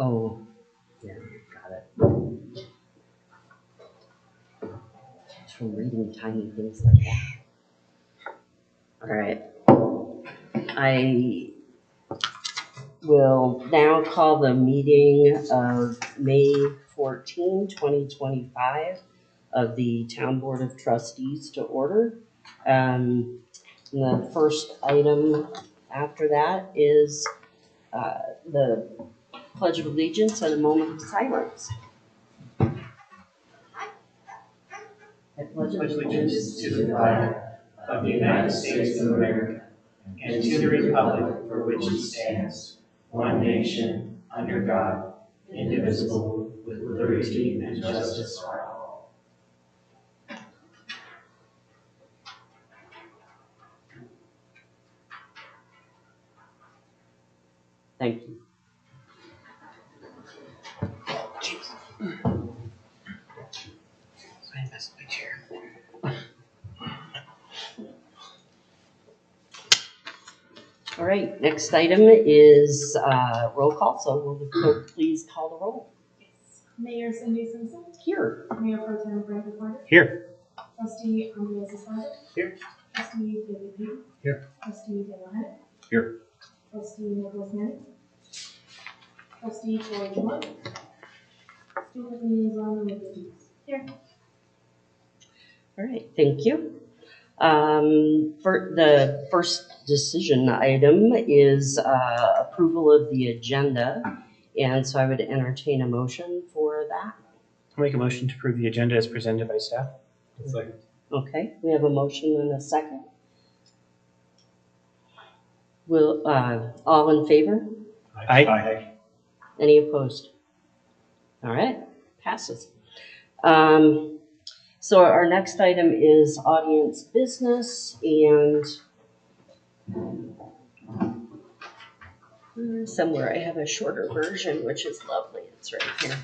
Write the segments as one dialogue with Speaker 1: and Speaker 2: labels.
Speaker 1: Oh, yeah, got it. Just from reading tiny things like that. All right. I will now call the meeting of May 14, 2025 of the Town Board of Trustees to order. The first item after that is the Pledge of Allegiance and a moment of silence. I pledge
Speaker 2: allegiance to the flag of the United States of America and to the republic for which it stands, one nation, under God, indivisible, with liberty and justice for all.
Speaker 1: Thank you. I messed my chair. All right, next item is roll call. So will the clerk please call the roll?
Speaker 3: Yes. Mayor Cindy Simpson.
Speaker 1: Here.
Speaker 3: Mayor Pro Tem Frank Porter.
Speaker 2: Here.
Speaker 3: Trustee Andrea Sisardo.
Speaker 2: Here.
Speaker 3: Trustee David Payne.
Speaker 2: Here.
Speaker 3: Trustee Dale Hennett.
Speaker 2: Here.
Speaker 3: Trustee Nicholas Manning. Trustee George Wood. Student liaison Elizabeth. Here.
Speaker 1: All right, thank you. For the first decision item is approval of the agenda. And so I would entertain a motion for that.
Speaker 2: I'll make a motion to approve the agenda as presented by staff. Second.
Speaker 1: Okay, we have a motion and a second. Will, all in favor?
Speaker 2: Aye.
Speaker 1: Any opposed? All right, passes. So our next item is audience business, and somewhere I have a shorter version, which is lovely. It's right here.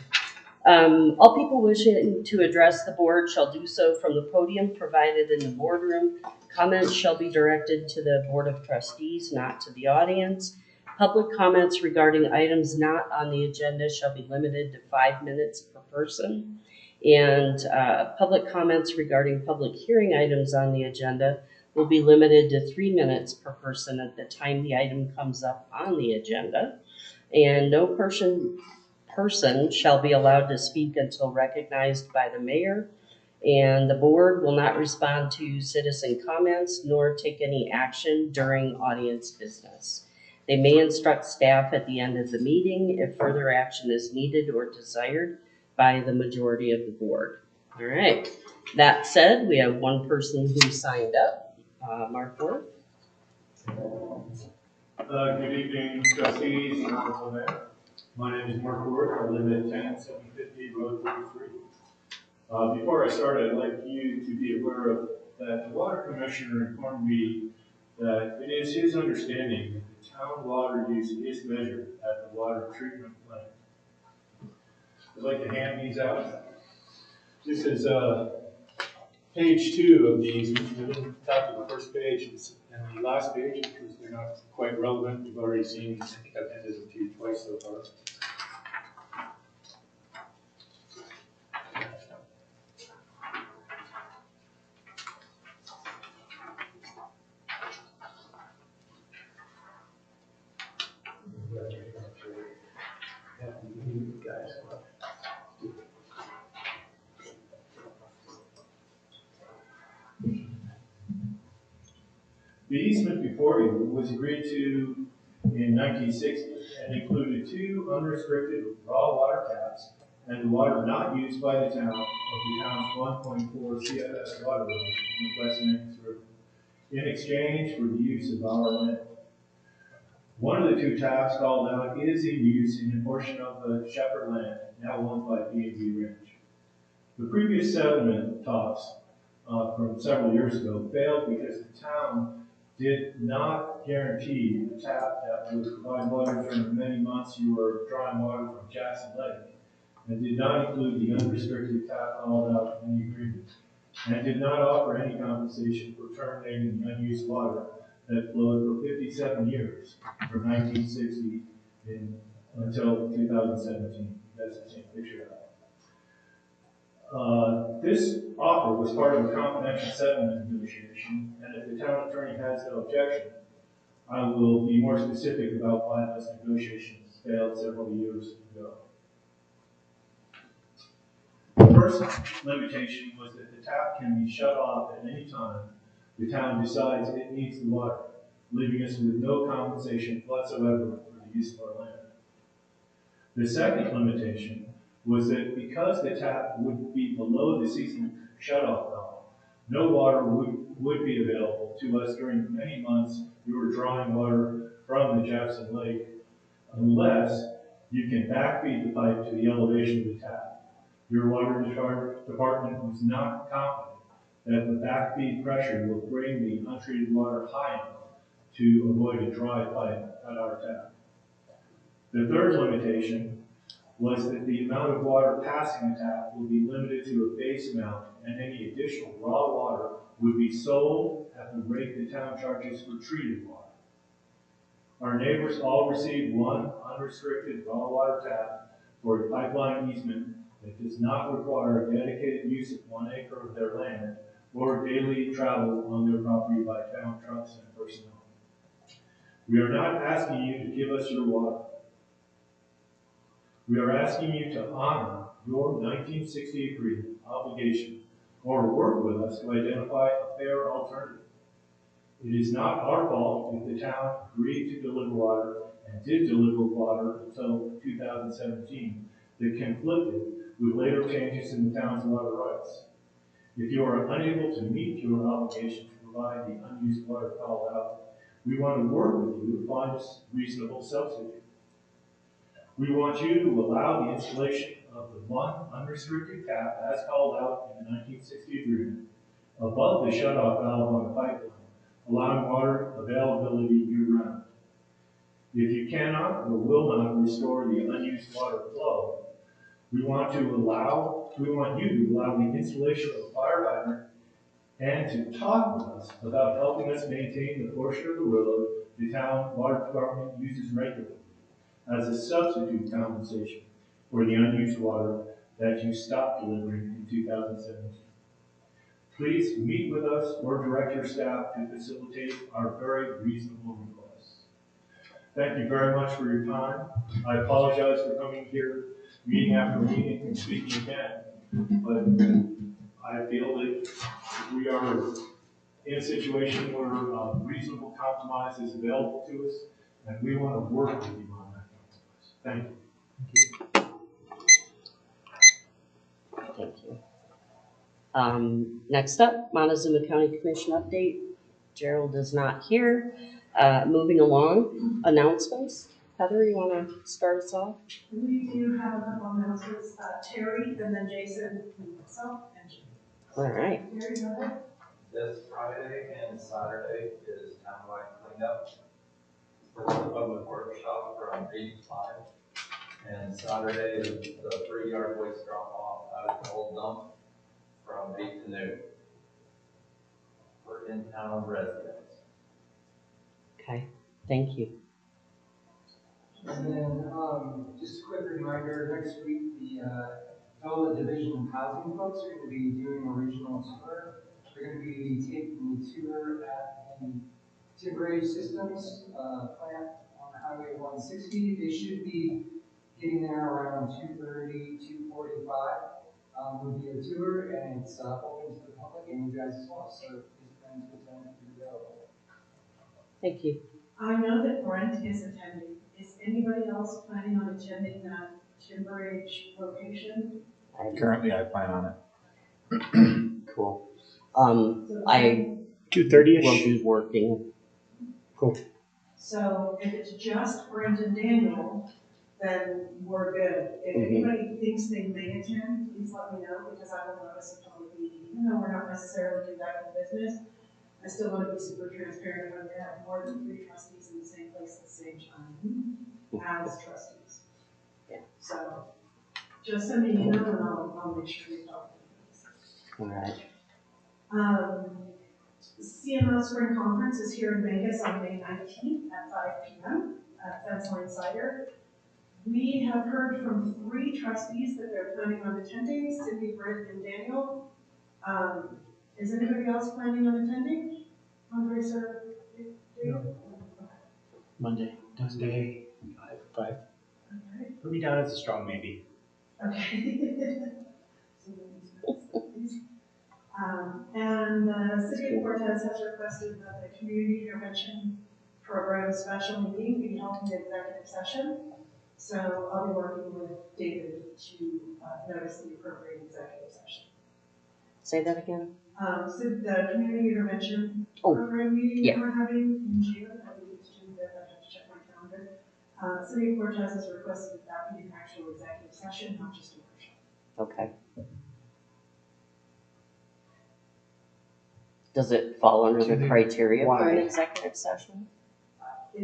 Speaker 1: All people wishing to address the board shall do so from the podium provided in the boardroom. Comments shall be directed to the Board of Trustees, not to the audience. Public comments regarding items not on the agenda shall be limited to 5 minutes per person. And public comments regarding public hearing items on the agenda will be limited to 3 minutes per person at the time the item comes up on the agenda. And no person shall be allowed to speak until recognized by the mayor. And the board will not respond to citizen comments nor take any action during audience business. They may instruct staff at the end of the meeting if further action is needed or desired by the majority of the board. All right. That said, we have one person who signed up. Mark Ward.
Speaker 4: Good evening, trustees and honorable mayor. My name is Mark Ward. I live at 10750 Road 33. Before I start, I'd like you to be aware of that the water commissioner informed me that it is his understanding that the town water use is measured at the water treatment plant. I'd like to hand these out. This is page 2 of these. We've been top of the first page and the last page because they're not quite relevant. We've already seen, I think I've handed them to you twice so far. The easement before you was agreed to in 1960 and included 2 unrestricted raw water taps and the water not used by the town of the town's 1.4 CFS water line in the West Memphis River in exchange for the use of our land. One of the 2 taps called out is in use in a portion of the Shepherd land now owned by B&B Ranch. The previous settlement talks from several years ago failed because the town did not guarantee a tap that would provide water for the many months you were drawing water from Jackson Lake, and did not include the unrestricted tap called out in the agreement, and did not offer any compensation for terminating the unused water that flowed for 57 years from 1960 in until 2017. That's the same picture. This offer was part of a confidential settlement negotiation, and if the town attorney has no objection, I will be more specific about why those negotiations failed several years ago. The first limitation was that the tap can be shut off at any time the town decides it needs the water, leaving us with no compensation whatsoever for the use of our land. The second limitation was that because the tap would be below the seasonal shutoff valve, no water would be available to us during the many months we were drawing water from the Jackson Lake, unless you can backfeed the pipe to the elevation of the tap. Your water department was not confident that the backfeed pressure will bring the untreated water high enough to avoid a dry pipe at our tap. The third limitation was that the amount of water passing the tap will be limited to a base amount, and any additional raw water would be sold at the rate the town charges for treated water. Our neighbors all received one unrestricted raw water tap for a pipeline easement that does not require dedicated use of 1 acre of their land or daily travel on their property by town trucks and personnel. We are not asking you to give us your water. We are asking you to honor your 1960 agreement obligation or work with us to identify a fair alternative. It is not our fault if the town agreed to deliver water and did deliver water until 2017 that conflicted with later changes in the town's water rights. If you are unable to meet your obligation to provide the unused water called out, we want to work with you to find a reasonable substitute. We want you to allow the installation of the one unrestricted tap as called out in the 1960 agreement above the shutoff valve on the pipeline, allowing water availability year-round. If you cannot or will not restore the unused water flow, we want you to allow the installation of a fire hydrant and to talk with us about helping us maintain the portion of the road the town water department uses regularly as a substitute compensation for the unused water that you stopped delivering in 2017. Please meet with us or direct your staff to facilitate our very reasonable requests. Thank you very much for your time. I apologize for coming here meeting after meeting and speaking again, but I feel that we are in a situation where a reasonable compromise is available to us, and we want to work with you on that compromise. Thank you.
Speaker 1: Thank you. Next up, Montezuma County Commission update. Gerald is not here. Moving along, announcements. Heather, you want to start us off?
Speaker 5: We do have a couple announcements, Terry, and then Jason, and myself, and Jim.
Speaker 1: All right.
Speaker 5: Terry, go ahead.
Speaker 6: This Friday and Saturday is townwide cleanup for the public workshop from 8 to 5. And Saturday is the 3-yard waste drop off out of the old dump from 8 to noon for in-town residents.
Speaker 1: Okay, thank you.
Speaker 7: And then, just a quick reminder, next week, the Fellow Division of Housing folks are going to be doing a regional tour. They're going to be taking the tour at the Timberage Systems plant on Highway 160. They should be getting there around 2:30, 2:45. Will be a tour, and it's open to the public and you guys as well. So please plan to attend if you're available.
Speaker 1: Thank you.
Speaker 5: I know that Brent is attending. Is anybody else planning on attending that Timberage location?
Speaker 8: Currently, I plan on it.
Speaker 1: Cool.
Speaker 5: So
Speaker 1: I
Speaker 8: 2:30ish.
Speaker 1: will be working. Cool.
Speaker 5: So if it's just Brent and Daniel, then we're good. If anybody thinks they may attend, please let me know, because I will notice a public meeting. Even though we're not necessarily conducting business, I still want to be super transparent when we have more than 3 trustees in the same place at the same time as trustees.
Speaker 1: Yeah.
Speaker 5: So just send me an email and I'll make sure we talk.
Speaker 1: All right.
Speaker 5: CMO Spring Conference is here in Vegas on May 19th at 5 p.m. at Fenceline Cider. We have heard from 3 trustees that they're planning on attending, Cindy, Brent, and Daniel. Is anybody else planning on attending? Andre, sir?
Speaker 2: Monday. Five.
Speaker 5: Okay.
Speaker 2: Put me down as a strong maybe.
Speaker 5: Okay. And the city of Cortez has requested that the community intervention program special meeting be held in executive session. So I'll be working with David to notice the appropriate executive session.
Speaker 1: Say that again?
Speaker 5: So the community intervention
Speaker 1: Oh,
Speaker 5: program meeting
Speaker 1: yeah.
Speaker 5: that we're having in June, I believe it's June, but I have to check my calendar. City of Cortez has requested that be an actual executive session, not just a workshop.
Speaker 1: Okay. Does it fall under the criteria for an executive session?
Speaker 5: I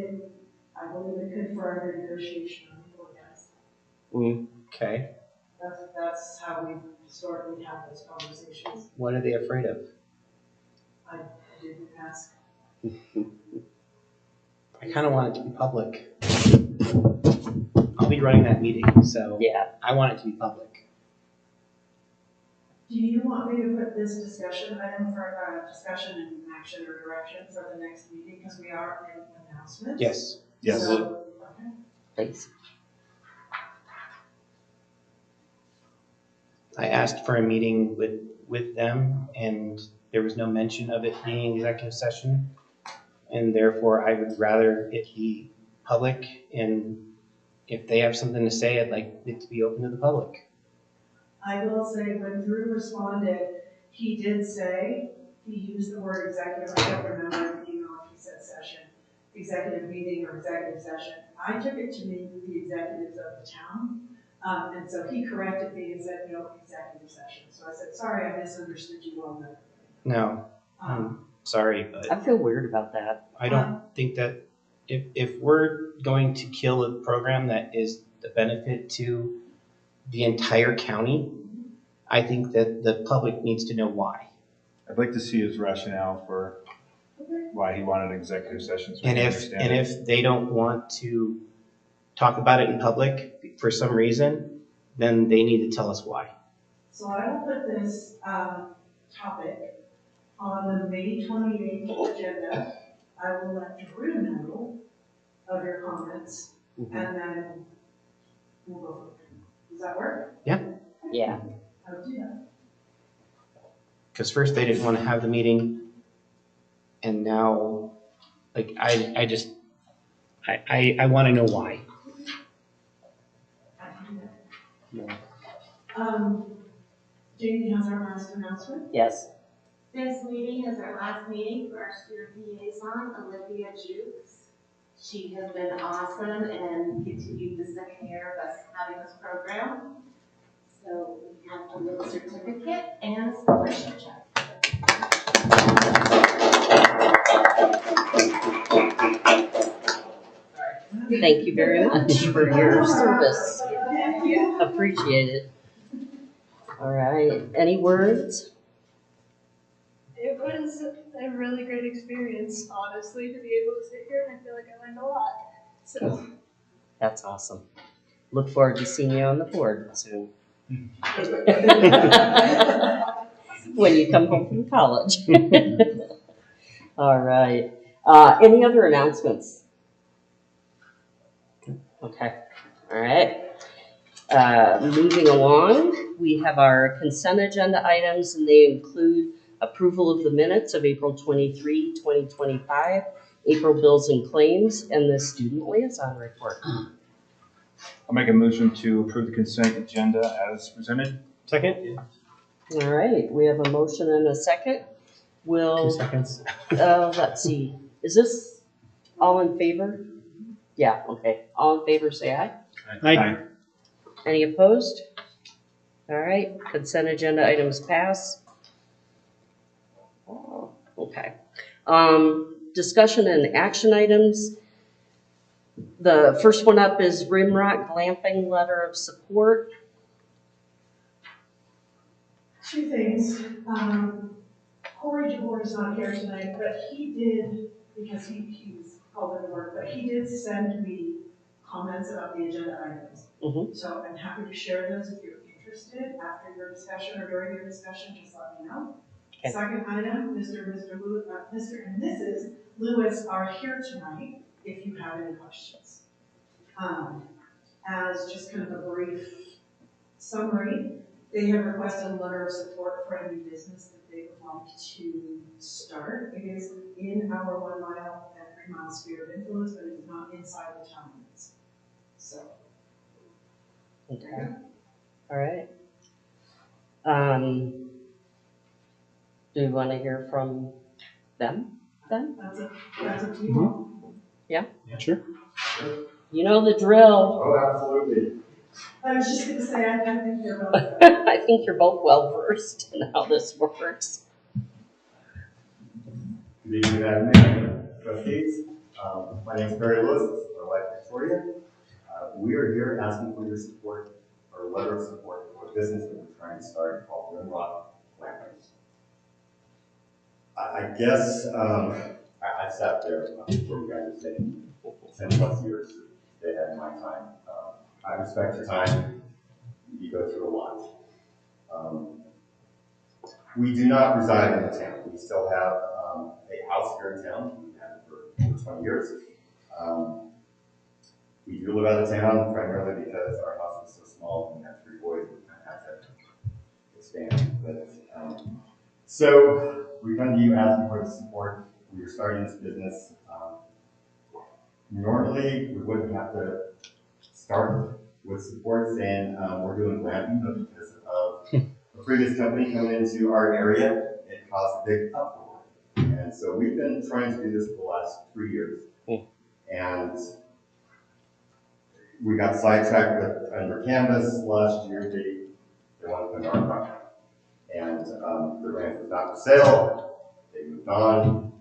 Speaker 5: believe it could for our negotiation on the board, yes.
Speaker 2: Okay.
Speaker 5: That's how we historically have those conversations.
Speaker 2: What are they afraid of?
Speaker 5: I didn't ask.
Speaker 2: I kind of want it to be public. I'll be running that meeting, so
Speaker 1: Yeah.
Speaker 2: I want it to be public.
Speaker 5: Do you want me to put this discussion item for discussion and action or direction for the next meeting? Because we are in announcements.
Speaker 2: Yes.
Speaker 8: Yes.
Speaker 5: So, okay.
Speaker 1: Please.
Speaker 2: I asked for a meeting with them, and there was no mention of it being executive session. And therefore, I would rather it be public, and if they have something to say, I'd like it to be open to the public.
Speaker 5: I will say when Drew responded, he did say, he used the word executive. I don't remember the email if he said session, executive meeting or executive session. I took it to mean the executives of the town. And so he corrected me and said, no, executive session. So I said, sorry, I misunderstood you on that.
Speaker 2: No, I'm sorry, but
Speaker 1: I feel weird about that.
Speaker 2: I don't think that if we're going to kill a program that is the benefit to the entire county, I think that the public needs to know why.
Speaker 8: I'd like to see his rationale for why he wanted an executive session. So we
Speaker 2: And
Speaker 8: can
Speaker 2: if
Speaker 8: understand it.
Speaker 2: if they don't want to talk about it in public for some reason, then they need to tell us why.
Speaker 5: So I will put this topic on the May 28th agenda. I will let Drew know of your comments, and then we'll go from there. Does that work?
Speaker 1: Yeah.
Speaker 5: I'll do that.
Speaker 2: Because first they didn't want to have the meeting, and now, like, I want to know why.
Speaker 5: I can do that. Jamie has our last announcement.
Speaker 1: Yes.
Speaker 9: This meeting is our last meeting for our student liaison, Olivia Jukes. She has been awesome and continued to take care of us having this program. So we have a little certificate and a scholarship check.
Speaker 1: Thank you very much for your service. Appreciate it. All right. Any words?
Speaker 3: It was a really great experience, honestly, to be able to sit here, and I feel like I learned a lot. So.
Speaker 1: That's awesome. Look forward to seeing you on the board soon. When you come home from college. All right. Any other announcements? Okay. All right. Moving along, we have our consent agenda items, and they include approval of the minutes of April 23, 2025, April bills and claims, and the student liaison report.
Speaker 8: I'll make a motion to approve the consent agenda as presented.
Speaker 2: Second?
Speaker 1: All right, we have a motion and a second.
Speaker 2: 2 seconds.
Speaker 1: Let's see, is this all in favor? Yeah, okay. All in favor, say aye.
Speaker 2: Aye.
Speaker 1: Any opposed? All right, consent agenda items pass. Okay. Discussion and action items. The first one up is Rimrock Glamping Letter of Support.
Speaker 5: 2 things. Corey DeBoer is not here tonight, but he did, because he was called into work, but he did send me comments about the agenda items. So I'm happy to share those if you're interested. After your discussion or during your discussion, just let me know.
Speaker 1: Okay.
Speaker 5: Second item, Mr. and Mrs. Lewis are here tonight if you have any questions. As just kind of a brief summary, they have requested a letter of support for a new business that they would like to start. It is in our 1 mile and 3 mile sphere of influence, but it is not inside the town limits. So.
Speaker 1: Okay. All right. Do you want to hear from them then?
Speaker 5: That's up to you all.
Speaker 1: Yeah?
Speaker 8: Sure.
Speaker 1: You know the drill.
Speaker 4: Oh, absolutely.
Speaker 5: I was just gonna say, I think they're both.
Speaker 1: I think you're both well versed in how this works.
Speaker 10: Good evening, Madam Trustees. My name is Barry Lewis, this is my wife Victoria. We are here asking for your support, or letter of support, for a business that we're trying to start called Rimrock Glamping. I guess I sat there for you guys to say 10 plus years they had my time. I respect your time. You go through a lot. We do not reside in the town. We still have a house here in town. We've had it for over 20 years. We do live out of town primarily because our house is so small and we have 3 boys. We kind of have to expand. But, so we come to you asking for the support. We are starting this business. Normally, we wouldn't have to start with support saying we're doing glamping, but because of a previous company coming into our area, it caused a big uproar. And so we've been trying to do this for the last 3 years. And we got sidetracked with under canvas last year. They wanted to put our property. And the ranch was not for sale. They moved on.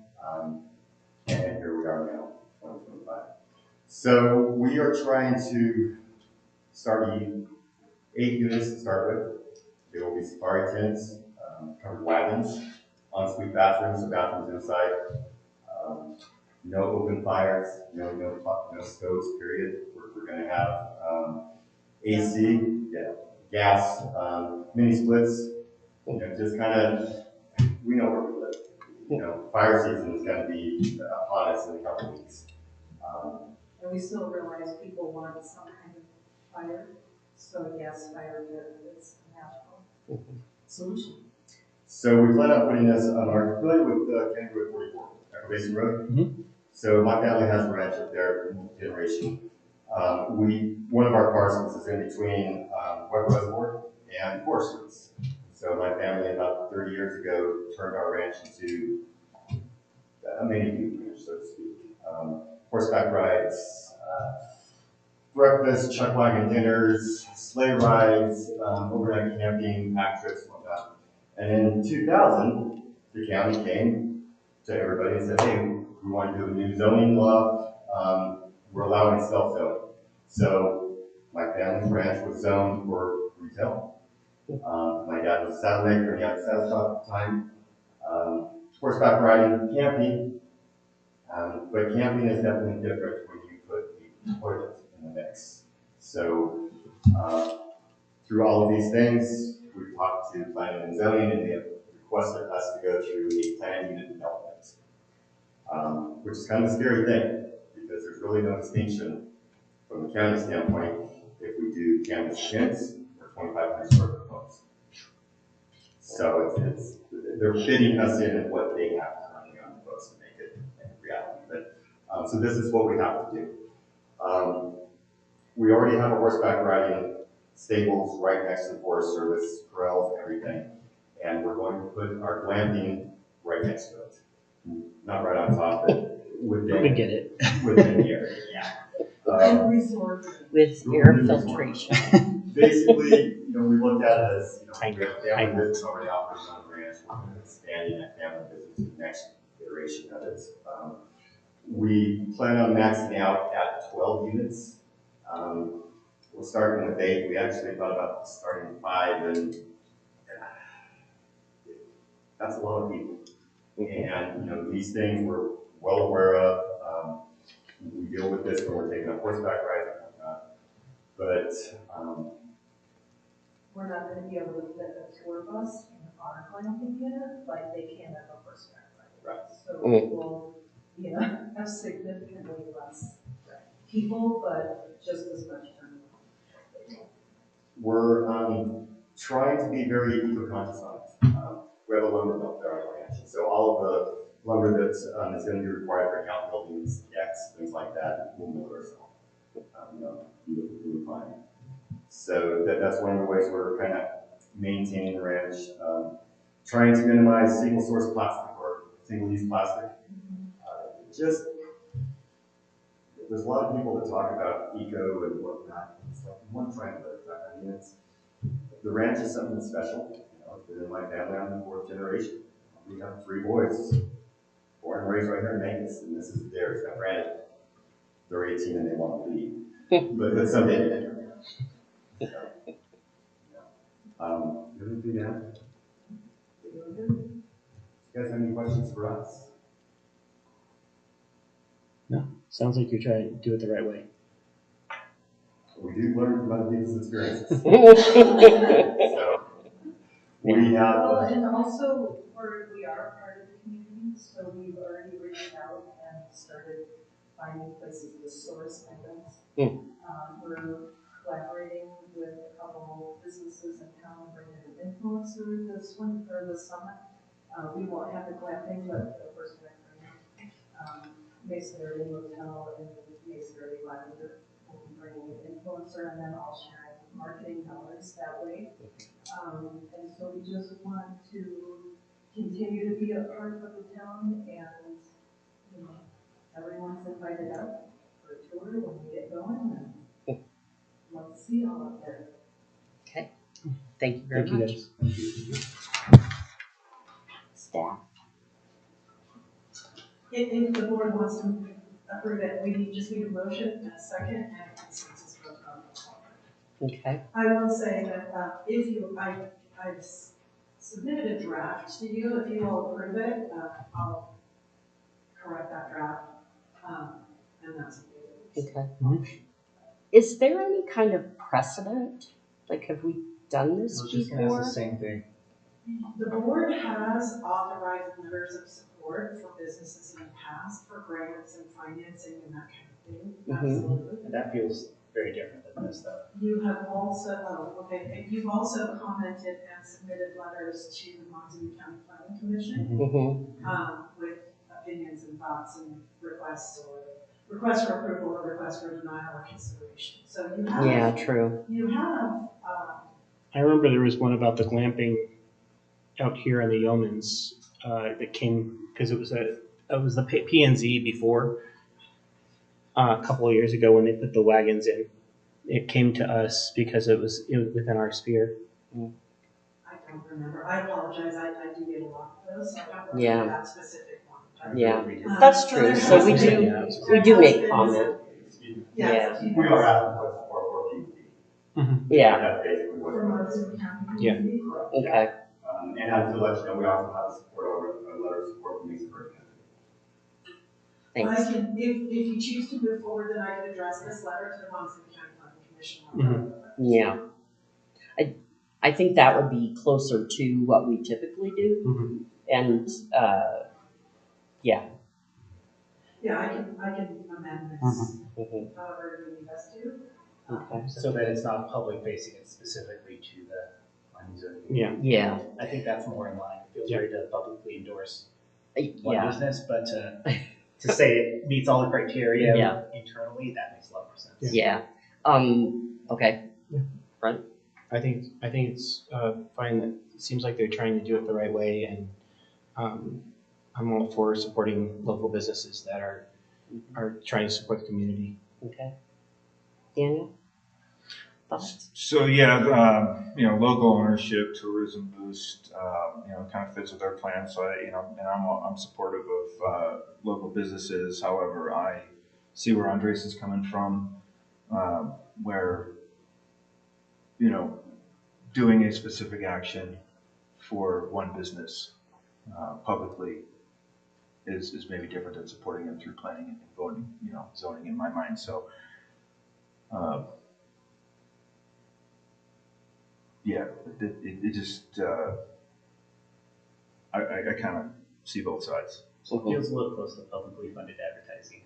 Speaker 10: And here we are now, 2025. So we are trying to start 8 units to start with. There will be safari tents, covered wagons, ensuite bathrooms, bathrooms inside. No open fires, no stoves, period. We're going to have AC, gas, mini splits. Just kind of, we know where we live. Fire season is going to be upon us in a couple of weeks.
Speaker 5: And we still realize people want some kind of fire. So yes, fire is a natural solution.
Speaker 10: So we plan on putting this on our, familiar with County Road 44, Echo Basin Road. So my family has a ranch up there, generation. One of our parcels is in between Webb Reservoir and Forest Woods. So my family about 30 years ago turned our ranch into a mini ranch, so to speak. Horseback rides, breakfast, chuck wagon dinners, sleigh rides, overnight camping, pack trips, and whatnot. And in 2000, the county came to everybody and said, hey, we want to do a new zoning law. We're allowing self-zoning. So my family's ranch was zoned for retail. My dad was a saddle maker and he had a saddle shop at the time. Horseback riding, camping. But camping is definitely different when you put the toilet in the mix. So through all of these things, we've talked to planning and zoning and they have requested us to go through a planned unit development, which is kind of a scary thing because there's really no distinction from the county standpoint if we do canvas tents or 2,500 square foot homes. So they're fitting us in at what they have currently on the books to make it a reality. But so this is what we have to do. We already have a horseback riding stables right next to the Forest Service, corrals, everything. And we're going to put our glamping right next to it. Not right on top, but within.
Speaker 2: We get it.
Speaker 10: Within the area, yeah.
Speaker 1: With air filtration.
Speaker 10: Basically, we looked at it as, we have family business already operating on the ranch. We're expanding that family business to the next iteration of it. We plan on maxing out at 12 units. We're starting with 8. We actually thought about starting with 5, and that's a lot of people. And these things we're well aware of. We deal with this when we're taking a horseback ride and whatnot. But,
Speaker 5: We're not gonna be able to fit a tour bus in our glamping unit, like they can at the horseback ride.
Speaker 10: Right.
Speaker 5: So we'll, have significantly less people, but just as much time.
Speaker 10: we're trying to be very eco-conscious on it. We have a lumber mill there on our ranch, so all of the lumber that is going to be required for outbuildings, decks, things like that, we'll mill it ourselves. You would find. So that's one of the ways we're kind of maintaining the ranch, trying to minimize single-source plastic or single-use plastic. Just there's a lot of people that talk about eco and whatnot. It's like one trying to live that. I mean, the ranch is something special. It's been in my family. I'm the fourth generation. We have 3 boys, born and raised right here in Memphis, and this is theirs. Now, granted, they're 18 and they want to leave, but someday. So, anything else? You guys have any questions for us?
Speaker 2: No, sounds like you're trying to do it the right way.
Speaker 10: We do learn from other people's experiences. So, we have.
Speaker 5: Well, and also, we are part of the community, so we've already reached out and started finding places to source items. We're collaborating with a couple businesses in town, bringing an influencer this one, or this summit. We won't have the glamping, but the first one Masonry Motel and Masonry Lavender will be bringing an influencer, and then I'll share marketing dollars that way. And so we just want to continue to be a part of the town, and everyone's invited out for a tour when we get going, and love to see all up there.
Speaker 1: Okay, thank you very much. Staff.
Speaker 5: If the board wants to approve it, we just need a motion and a second and a consensus vote on it.
Speaker 1: Okay.
Speaker 5: I will say that I've submitted a draft to you. If you will approve it, I'll correct that draft, and that's it.
Speaker 1: Okay. Mm-hmm. Is there any kind of precedent? Like, have we done this before?
Speaker 2: The same thing.
Speaker 5: The board has authorized letters of support for businesses in the past for grants and financing and that kind of thing. Absolutely.
Speaker 2: And that feels very different than this, though.
Speaker 5: You have also, you've also commented and submitted letters to the Montgomery County Planning Commission with opinions and thoughts and requests for approval or requests for denial or consideration. So you have.
Speaker 1: True.
Speaker 5: You have.
Speaker 2: I remember there was one about the glamping out here in the Yeomans that came because it was the P&Z before a couple of years ago when they put the wagons in. It came to us because it was within our sphere.
Speaker 5: I don't remember. I apologize. I do get a lot of those. So I don't remember that specific one.
Speaker 1: Yeah, that's true. So we do make comment.
Speaker 5: Yeah.
Speaker 10: We are asking for support for PVD.
Speaker 1: Yeah.
Speaker 10: That's basically what it is.
Speaker 2: Yeah.
Speaker 1: Okay.
Speaker 10: And to let you know, we also have a letter of support from Lisa Burton.
Speaker 1: Thanks.
Speaker 5: I can, if you choose to move forward, then I can address this letter to the Montgomery County Planning Commission.
Speaker 1: Yeah. I think that would be closer to what we typically do. And, yeah.
Speaker 5: Yeah, I can amend this, however you need us to.
Speaker 1: Okay.
Speaker 11: So that it's not public facing, it's specifically to the planning zone.
Speaker 1: Yeah.
Speaker 11: I think that's more in line. Feel free to publicly endorse one
Speaker 1: Yeah.
Speaker 11: business, but to say it meets all the criteria internally, that makes a lot more sense.
Speaker 1: Yeah. Okay. Brent?
Speaker 2: I think it's fine. That it seems like they're trying to do it the right way, and I'm all for supporting local businesses that are trying to support the community.
Speaker 1: Okay. Daniel? Thoughts?
Speaker 8: So yeah, local ownership, tourism boost, kind of fits with our plan. So and I'm supportive of local businesses. However, I see where Andres is coming from, where doing a specific action for one business publicly is maybe different than supporting them through planning and voting, zoning in my mind. So yeah, it just, I kind of see both sides.
Speaker 11: Feels a little close to publicly funded advertising,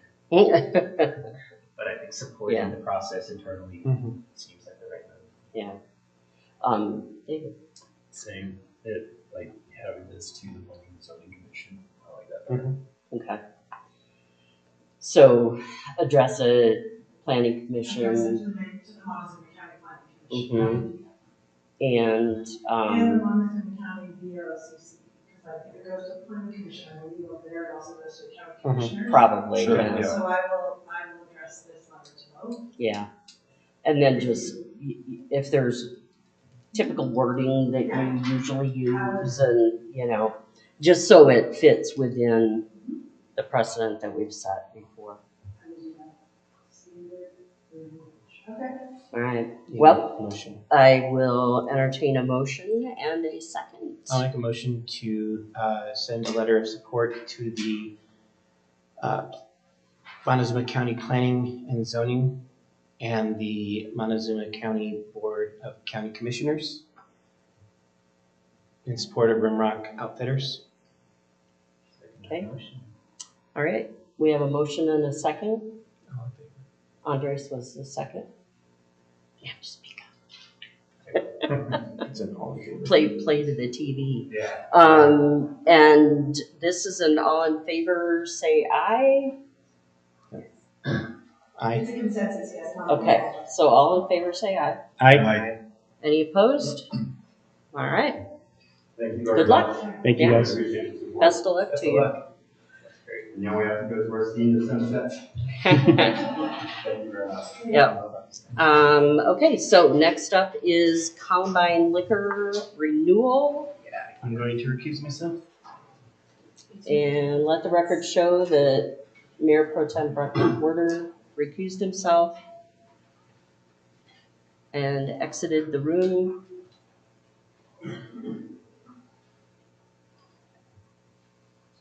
Speaker 11: but I think supporting
Speaker 1: Yeah.
Speaker 11: the process internally seems like the right move.
Speaker 1: Yeah. David?
Speaker 2: Same, like having this to the planning and zoning commission, I like that better.
Speaker 1: Okay. So address a planning
Speaker 5: Address it
Speaker 1: commission
Speaker 5: to the Montezuma County Planning Commission.
Speaker 1: and,
Speaker 5: And the Montezuma County VRCC, because I think it goes to the planning commission, I believe over there, it also goes to the county commissioners.
Speaker 1: probably,
Speaker 8: Sure,
Speaker 1: yeah.
Speaker 8: yeah.
Speaker 5: So I will address this letter to both.
Speaker 1: Yeah. And then just, if there's typical wording that you usually use and, just so it fits within the precedent that we've set before.
Speaker 5: Okay.
Speaker 1: All right. Well, I will entertain a motion and a second.
Speaker 2: I'll make a motion to send a letter of support to the Montezuma County Planning and Zoning and the Montezuma County Board of County Commissioners in support of Rimrock Outfitters.
Speaker 1: Okay. All right. We have a motion and a second. Andres was the second. You have to speak up.
Speaker 2: It's an all in favor.
Speaker 1: Play to the TV.
Speaker 2: Yeah.
Speaker 1: And this is an all in favor, say aye.
Speaker 2: Aye.
Speaker 5: It's a consensus, yes. not-
Speaker 1: Okay, so all in favor, say aye.
Speaker 2: Aye.
Speaker 1: Any opposed? All right.
Speaker 10: Thank you very
Speaker 1: Good luck.
Speaker 10: much.
Speaker 2: Thank you
Speaker 1: Yeah.
Speaker 2: guys.
Speaker 10: Appreciate the support.
Speaker 1: Best of luck
Speaker 2: Best
Speaker 1: to
Speaker 2: of
Speaker 1: you.
Speaker 2: luck.
Speaker 10: And now we have to go to our senior sunset. Thank you very much.
Speaker 1: Yep. Okay, so next up is Combine Liquor Renewal.
Speaker 2: I'm going to recuse myself.
Speaker 1: And let the record show that Mayor Pro Tem Brett McWhorter recused himself and exited the room.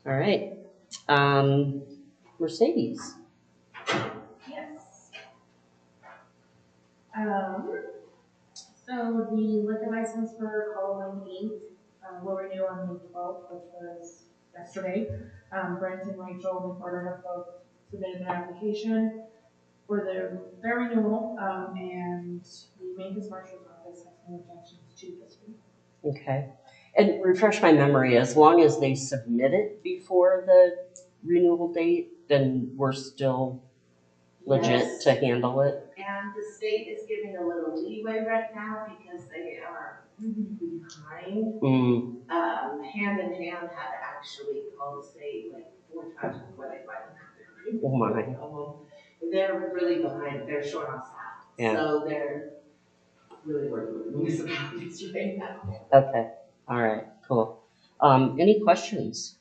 Speaker 1: All right. Mercedes.
Speaker 9: Yes. So the liquor license for Colwyn Inc. Will renew on May 12th, which was yesterday. Brent and Rachel McWhorter have both submitted their application for their renewal, and the Memphis Marshal's office has no objections to this renewal.
Speaker 1: Okay. And refresh my memory, as long as they submit it before the renewal date, then we're still legit
Speaker 9: Yes.
Speaker 1: to handle it?
Speaker 9: And the state is giving a little leeway right now because they are behind. Hand in Hand had to actually call the state like 4 times before they finally got their agreement.
Speaker 1: Oh my.
Speaker 9: They're really behind, they're short on staff.
Speaker 1: Yeah.
Speaker 9: So they're really working with the municipalities right now.
Speaker 1: Okay, all right, cool. Any questions?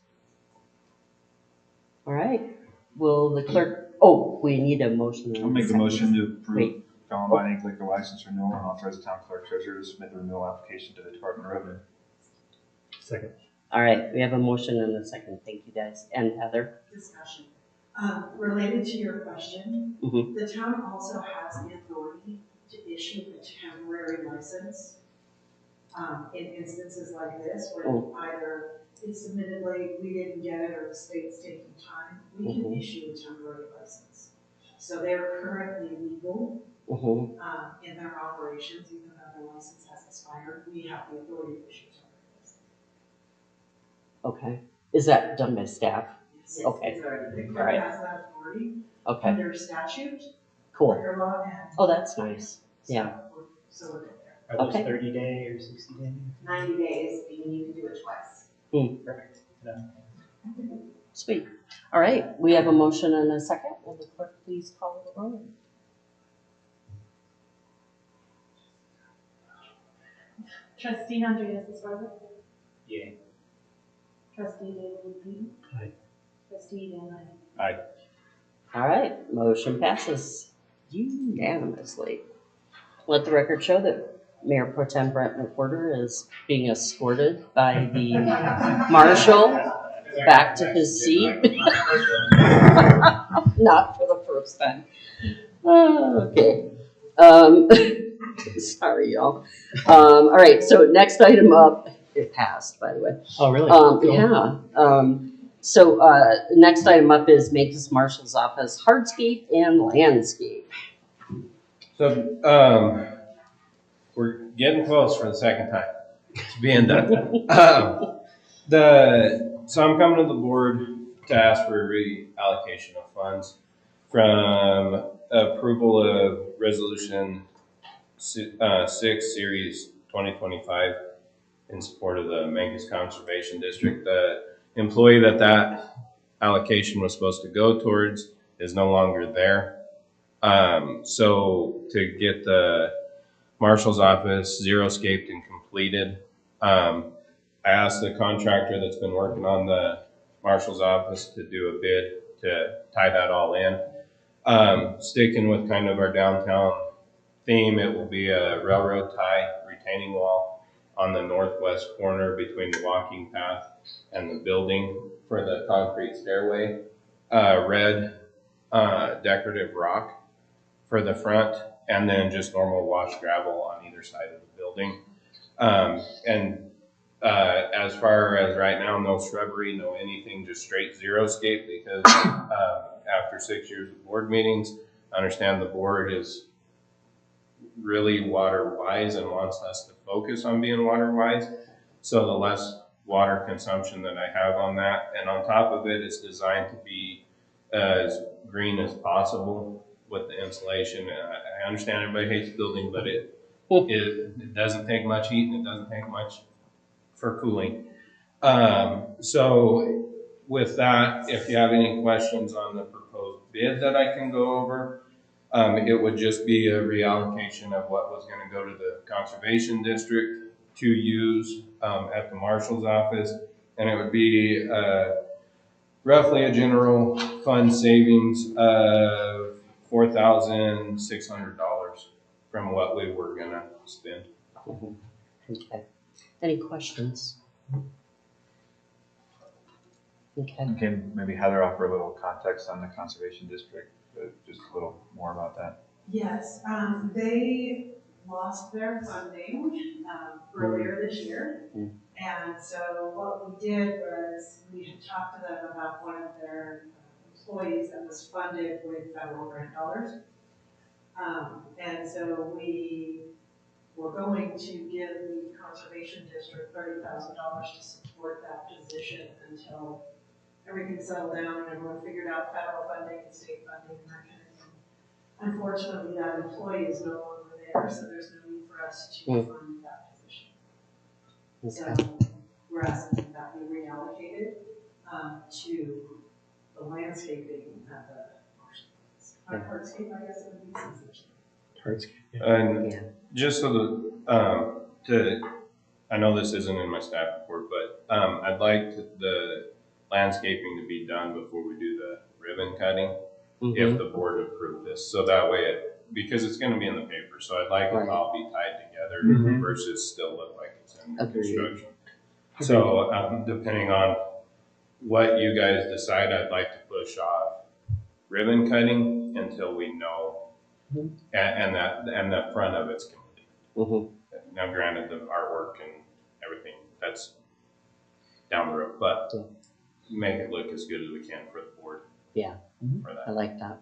Speaker 1: All right, will the clerk, we need a motion.
Speaker 8: I'll make the motion to approve
Speaker 1: Wait.
Speaker 8: Columbine Inc. liquor license renewal and authorize the town clerk treasurer to submit the renewal application to the Department of Revenue.
Speaker 2: Second.
Speaker 1: All right, we have a motion and a second. Thank you, guys. And Heather?
Speaker 5: Discussion. Related to your question,
Speaker 1: Mhm.
Speaker 5: the town also has the authority to issue a temporary license in instances like this, where either it's submitted late, we didn't get it, or the state's taking time, we can issue a temporary license. So they're currently legal in their operations, even though the license has expired, we have the authority to issue a temporary license.
Speaker 1: Okay, is that done by staff?
Speaker 5: Yes.
Speaker 1: Okay.
Speaker 5: The
Speaker 1: All
Speaker 5: clerk
Speaker 1: right.
Speaker 5: has that authority
Speaker 1: Okay,
Speaker 5: under statute,
Speaker 1: cool.
Speaker 5: liquor law, and.
Speaker 1: Oh, that's nice. Yeah.
Speaker 5: So we're good there.
Speaker 2: Are those
Speaker 1: Okay.
Speaker 2: 30 day or 60 day?
Speaker 9: 90 days, and you can do it twice.
Speaker 2: Perfect.
Speaker 1: Sweet. All right, we have a motion and a second. Will the clerk please call the roll?
Speaker 3: Trustee Andreas Esparza.
Speaker 2: Yay.
Speaker 3: Trustee David Lee.
Speaker 2: Aye.
Speaker 3: Trustee Dan Lyon.
Speaker 1: All right, motion passes unanimously. Let the record show that Mayor Pro Tem Brent McWhorter is being escorted by the marshal back to his seat. Not for the first time. Okay. Sorry, y'all. All right, so next item up, it passed, by the way.
Speaker 11: Oh, really?
Speaker 1: Yeah. So the next item up is Mancus Marshal's office, hardscape and landscape.
Speaker 12: So, we're getting close for the second time to being done. So I'm coming to the board to ask for a reallocation of funds from approval of resolution 6 series 2025 in support of the Mancus Conservation District. The employee that allocation was supposed to go towards is no longer there. So to get the marshal's office zero-scaped and completed, I asked the contractor that's been working on the marshal's office to do a bid to tie that all in. Sticking with kind of our downtown theme, it will be a railroad tie retaining wall on the northwest corner between the walking path and the building for the concrete stairway. Red decorative rock for the front, and then just normal washed gravel on either side of the building. And as far as right now, no shrubbery, no anything, just straight zero-scape, because after 6 years of board meetings, I understand the board is really water wise and wants us to focus on being water wise. So the less water consumption that I have on that, and on top of it, it's designed to be as green as possible with the insulation. I understand everybody hates building, but it doesn't take much heat and it doesn't take much for cooling. So with that, if you have any questions on the proposed bid that I can go over, it would just be a reallocation of what was going to go to the conservation district to use at the marshal's office, and it would be roughly a general fund savings of $4,600 from what we were going to spend.
Speaker 1: Okay. Any questions? Okay.
Speaker 8: Can maybe Heather offer a little context on the conservation district, just a little more about that?
Speaker 5: Yes, they lost their funding earlier this year. And so what we did was we had talked to them about one of their employees that was funded with federal grant dollars. And so we were going to give the conservation district $30,000 to support that position until everything settled down and everyone figured out federal funding and state funding and that kind of thing. Unfortunately, that employee is no longer there, so there's no need for us to fund that position. So we're asking that be reallocated to the landscaping at the marshalls. Hardscape, I guess it would be essentially.
Speaker 12: Hardscape. And just so that, I know this isn't in my staff report, but I'd like the landscaping to be done before we do the ribbon cutting, if the board approved this. So that way, because it's going to be in the paper, so I'd like it all be tied together versus still look like it's in construction. So depending on what you guys decide, I'd like to push off ribbon cutting until we know, and the front of it's complete. Now, granted, the artwork and everything, that's down the road, but make it look as good as we can for the board.
Speaker 1: Yeah,
Speaker 12: for that.
Speaker 1: I like that.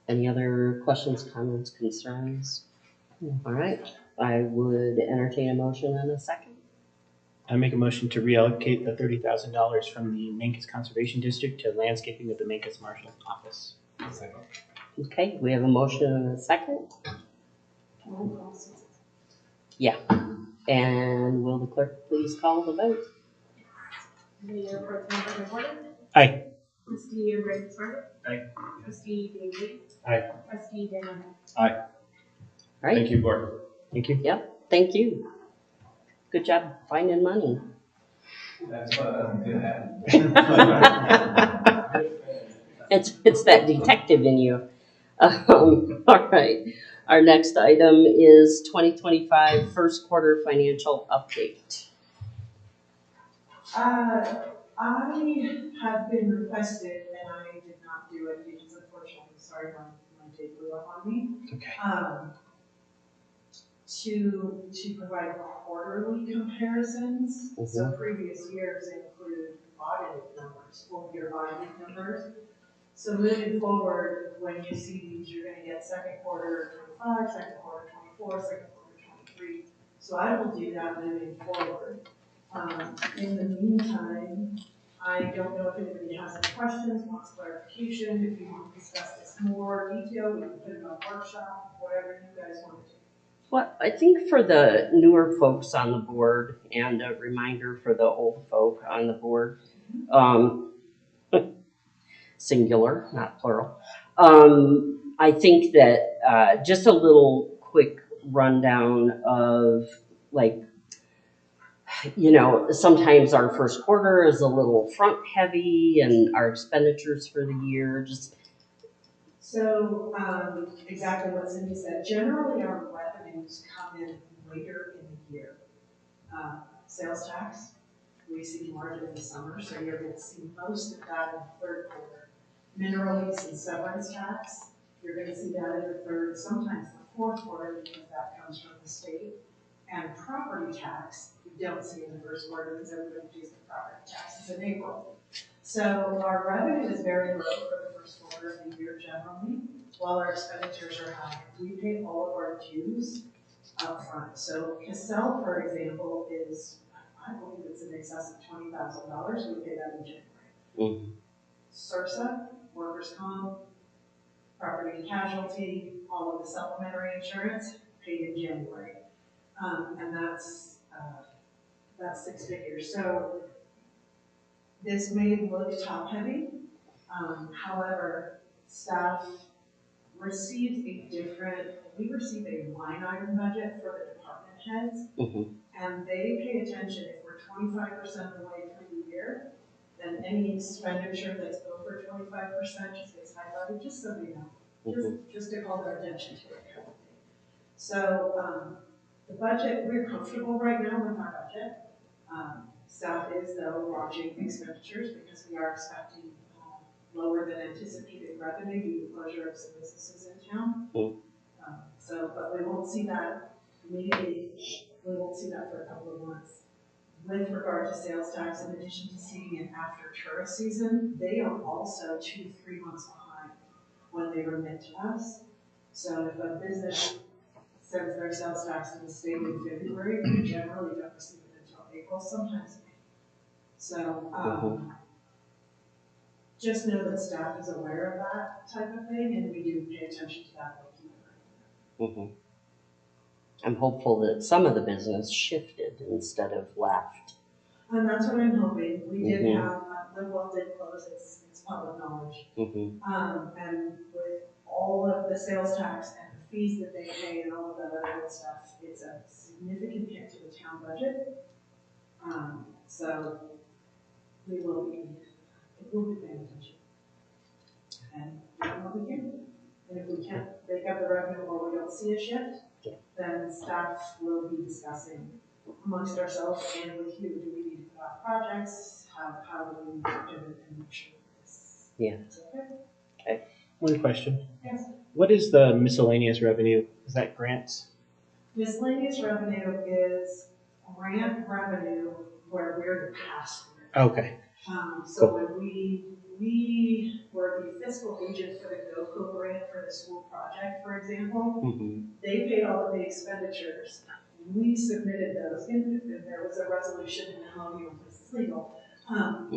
Speaker 1: Any other questions, comments, concerns? All right, I would entertain a motion in a second.
Speaker 11: I make a motion to reallocate the $30,000 from the Mancus Conservation District to landscaping of the Mancus Marshal's office.
Speaker 1: Okay, we have a motion and a second. Yeah, and will the clerk please call the vote?
Speaker 3: Mayor Pro Tem Gordon.
Speaker 11: Aye.
Speaker 3: Trustee Brandon Smarter.
Speaker 11: Aye.
Speaker 3: Trustee Dave Lee.
Speaker 11: Aye.
Speaker 3: Trustee Daniel Hunt.
Speaker 1: All right.
Speaker 12: Thank you, board.
Speaker 11: Thank you.
Speaker 1: Yep, thank you. Good job finding money.
Speaker 6: That's what I'm good at.
Speaker 1: It's that detective in you. All right. Our next item is 2025 first quarter financial update.
Speaker 5: I have been requested, and I did not do it because unfortunately, sorry, my day blew up on me.
Speaker 11: Okay.
Speaker 5: To provide quarterly comparisons. So previous years include audited numbers, full year audited numbers. So moving forward, when you see these, you're gonna get second quarter 25, second quarter 24, second quarter 23. So I will do that moving forward. In the meantime, I don't know if anybody has any questions, wants clarification, if you want to discuss this more detail, we can put it on workshop, whatever you guys want to do.
Speaker 1: Well, I think for the newer folks on the board and a reminder for the old folk on the board, singular, not plural. I think that just a little quick rundown of like, you know, sometimes our first quarter is a little front heavy and our expenditures for the year just.
Speaker 5: So exactly what Cindy said. Generally, our revenues come in later in the year. Sales tax, we see more of it in the summer, so you're going to see most of that in the third quarter. Mineral lease and severance tax, you're going to see that in the third, sometimes the fourth quarter, because that comes from the state. And property tax, you don't see in the first quarter because everybody pays the property taxes in April. So our revenue is very low for the first quarter of the year generally, while our expenditures are high. We pay all of our dues up front. So Cassell, for example, is, I believe it's in excess of $20,000. We pay that in January. CIRSA, workers' comp, property and casualty, all of the supplementary insurance paid in January. And that's 6 figures. So this may look top heavy. However, staff receives we receive a line item budget for the department heads, and they pay attention. If we're 25% of the way through the year, then any expenditure that's over 25% just gets highlighted, just so we know, just to call their attention to it. So the budget, we're comfortable right now with our budget. Staff is, though, watching expenditures because we are expecting lower than anticipated revenue due to closure of some businesses in town. But we won't see that immediately. We won't see that for a couple of months. With regard to sales tax, in addition to seeing it after tourist season, they are also 2-3 months behind when they remit to us. So if a business sends their sales tax to the state in February, we generally don't receive it until April, sometimes May. So just know that staff is aware of that type of thing, and we do pay attention to that.
Speaker 1: I'm hopeful that some of the business shifted instead of left.
Speaker 5: And that's what I'm hoping. We did have, Liverpool did close, it's public knowledge. And with all of the sales tax and the fees that they pay and all of that other good stuff, it's a significant hit to the town budget. So we will be paying attention. And doing what we can. And if we can't make up the revenue or we don't see a shift, then staff will be discussing amongst ourselves and with you, do we need to put out projects? How do we do it and make sure this is okay?
Speaker 11: One question.
Speaker 5: Yes.
Speaker 11: What is the miscellaneous revenue? Is that grants?
Speaker 5: Miscellaneous revenue is grant revenue where we're the pass-through.
Speaker 11: Okay.
Speaker 5: So when we were the fiscal agent for the GoCo grant for the school project, for example, they paid all of the expenditures. We submitted those, and there was a resolution in the home, this is legal.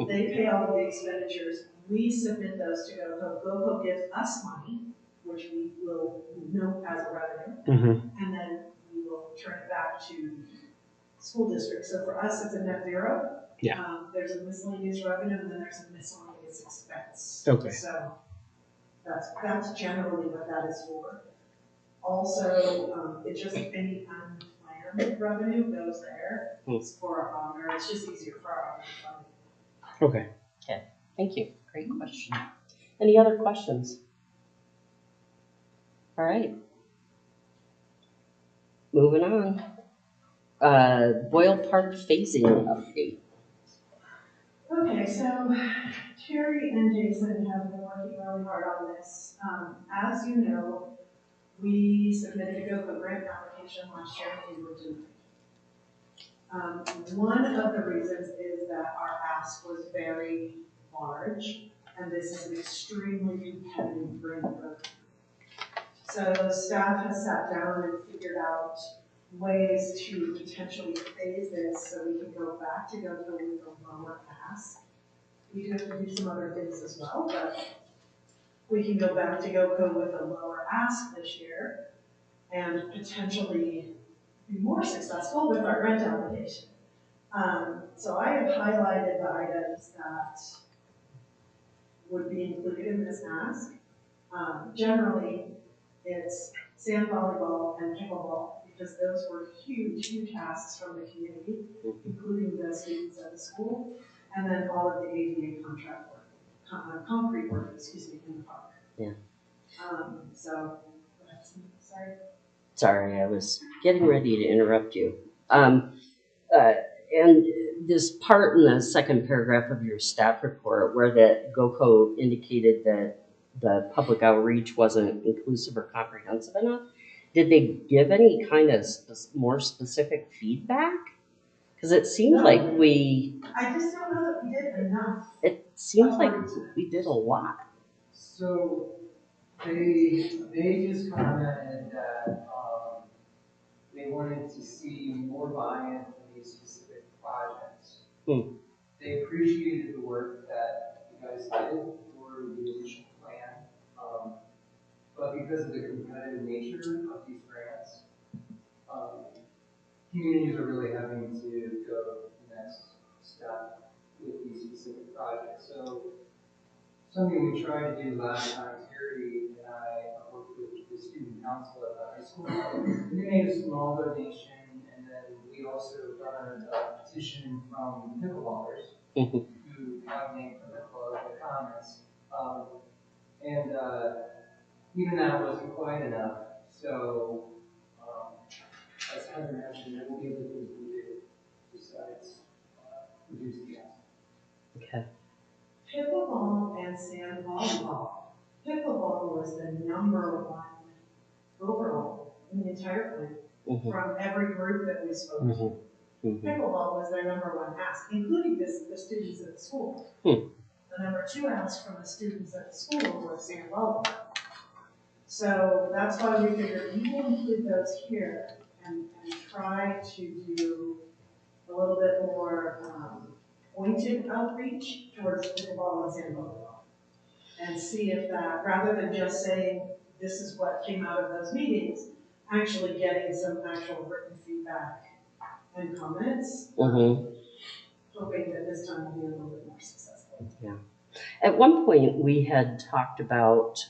Speaker 5: They pay all of the expenditures. We submit those to GoCo. GoCo gives us money, which we will note as a revenue, and then we will turn it back to school district. So for us, it's a net zero. There's a miscellaneous revenue, and then there's a miscellaneous expense.
Speaker 11: Okay.
Speaker 5: So that's generally what that is for. Also, it's just any unplanned revenue goes there. It's for our honor. It's just easier for our honor funding.
Speaker 11: Okay.
Speaker 1: Okay. Thank you. Great question. Any other questions? All right. Moving on. Boyle Park phasing update.
Speaker 5: Okay, so Terry and Jason have been working really hard on this. As you know, we submitted a GOCO grant application last year and we were denied. One of the reasons is that our ask was very large, and this is an extremely competitive grant program. So staff has sat down and figured out ways to potentially phase this so we can go back to GOCO with a lower ask. We do have to do some other things as well, but we can go back to GOCO with a lower ask this year and potentially be more successful with our grant application. So I have highlighted the items that would be included in this ask. Generally, it's sand volleyball and pickleball because those were huge, huge asks from the community, including the students at the school, and then all of the ADA contract work, concrete work, in the park.
Speaker 1: Yeah.
Speaker 5: Sorry.
Speaker 1: Sorry, I was getting ready to interrupt you. And this part in the second paragraph of your staff report where the GOCO indicated that the public outreach wasn't inclusive or comprehensive enough, did they give any kind of more specific feedback? Because it seemed like
Speaker 5: I just don't know that we did enough.
Speaker 1: It seems like we did a lot.
Speaker 7: So they just commented that they wanted to see more buy-in from these specific projects. They appreciated the work that you guys did for the initial plan, but because of the competitive nature of these grants, communities are really having to go the next step with these specific projects. So something we tried to do last time, Terry and I worked with the student council at the high school. We made a small donation, and then we also garnered a petition from pickleballers who have named for the club the comments. And even that wasn't quite enough. So as Heather mentioned, there will be other things we do besides reduce the ask.
Speaker 1: Okay.
Speaker 5: Pickleball and sand volleyball. Pickleball was the #1 overall in the entire plan from every group that we spoke to. Pickleball was their #1 ask, including the students at the school. The #2 ask from the students at the school was sand volleyball. So that's why we figured we will include those here and try to do a little bit more pointed outreach towards pickleball and sand volleyball. And see if that, rather than just saying this is what came out of those meetings, actually getting some actual written feedback and comments. Hoping that this time will be a little bit more successful.
Speaker 1: Yeah. At one point, we had talked about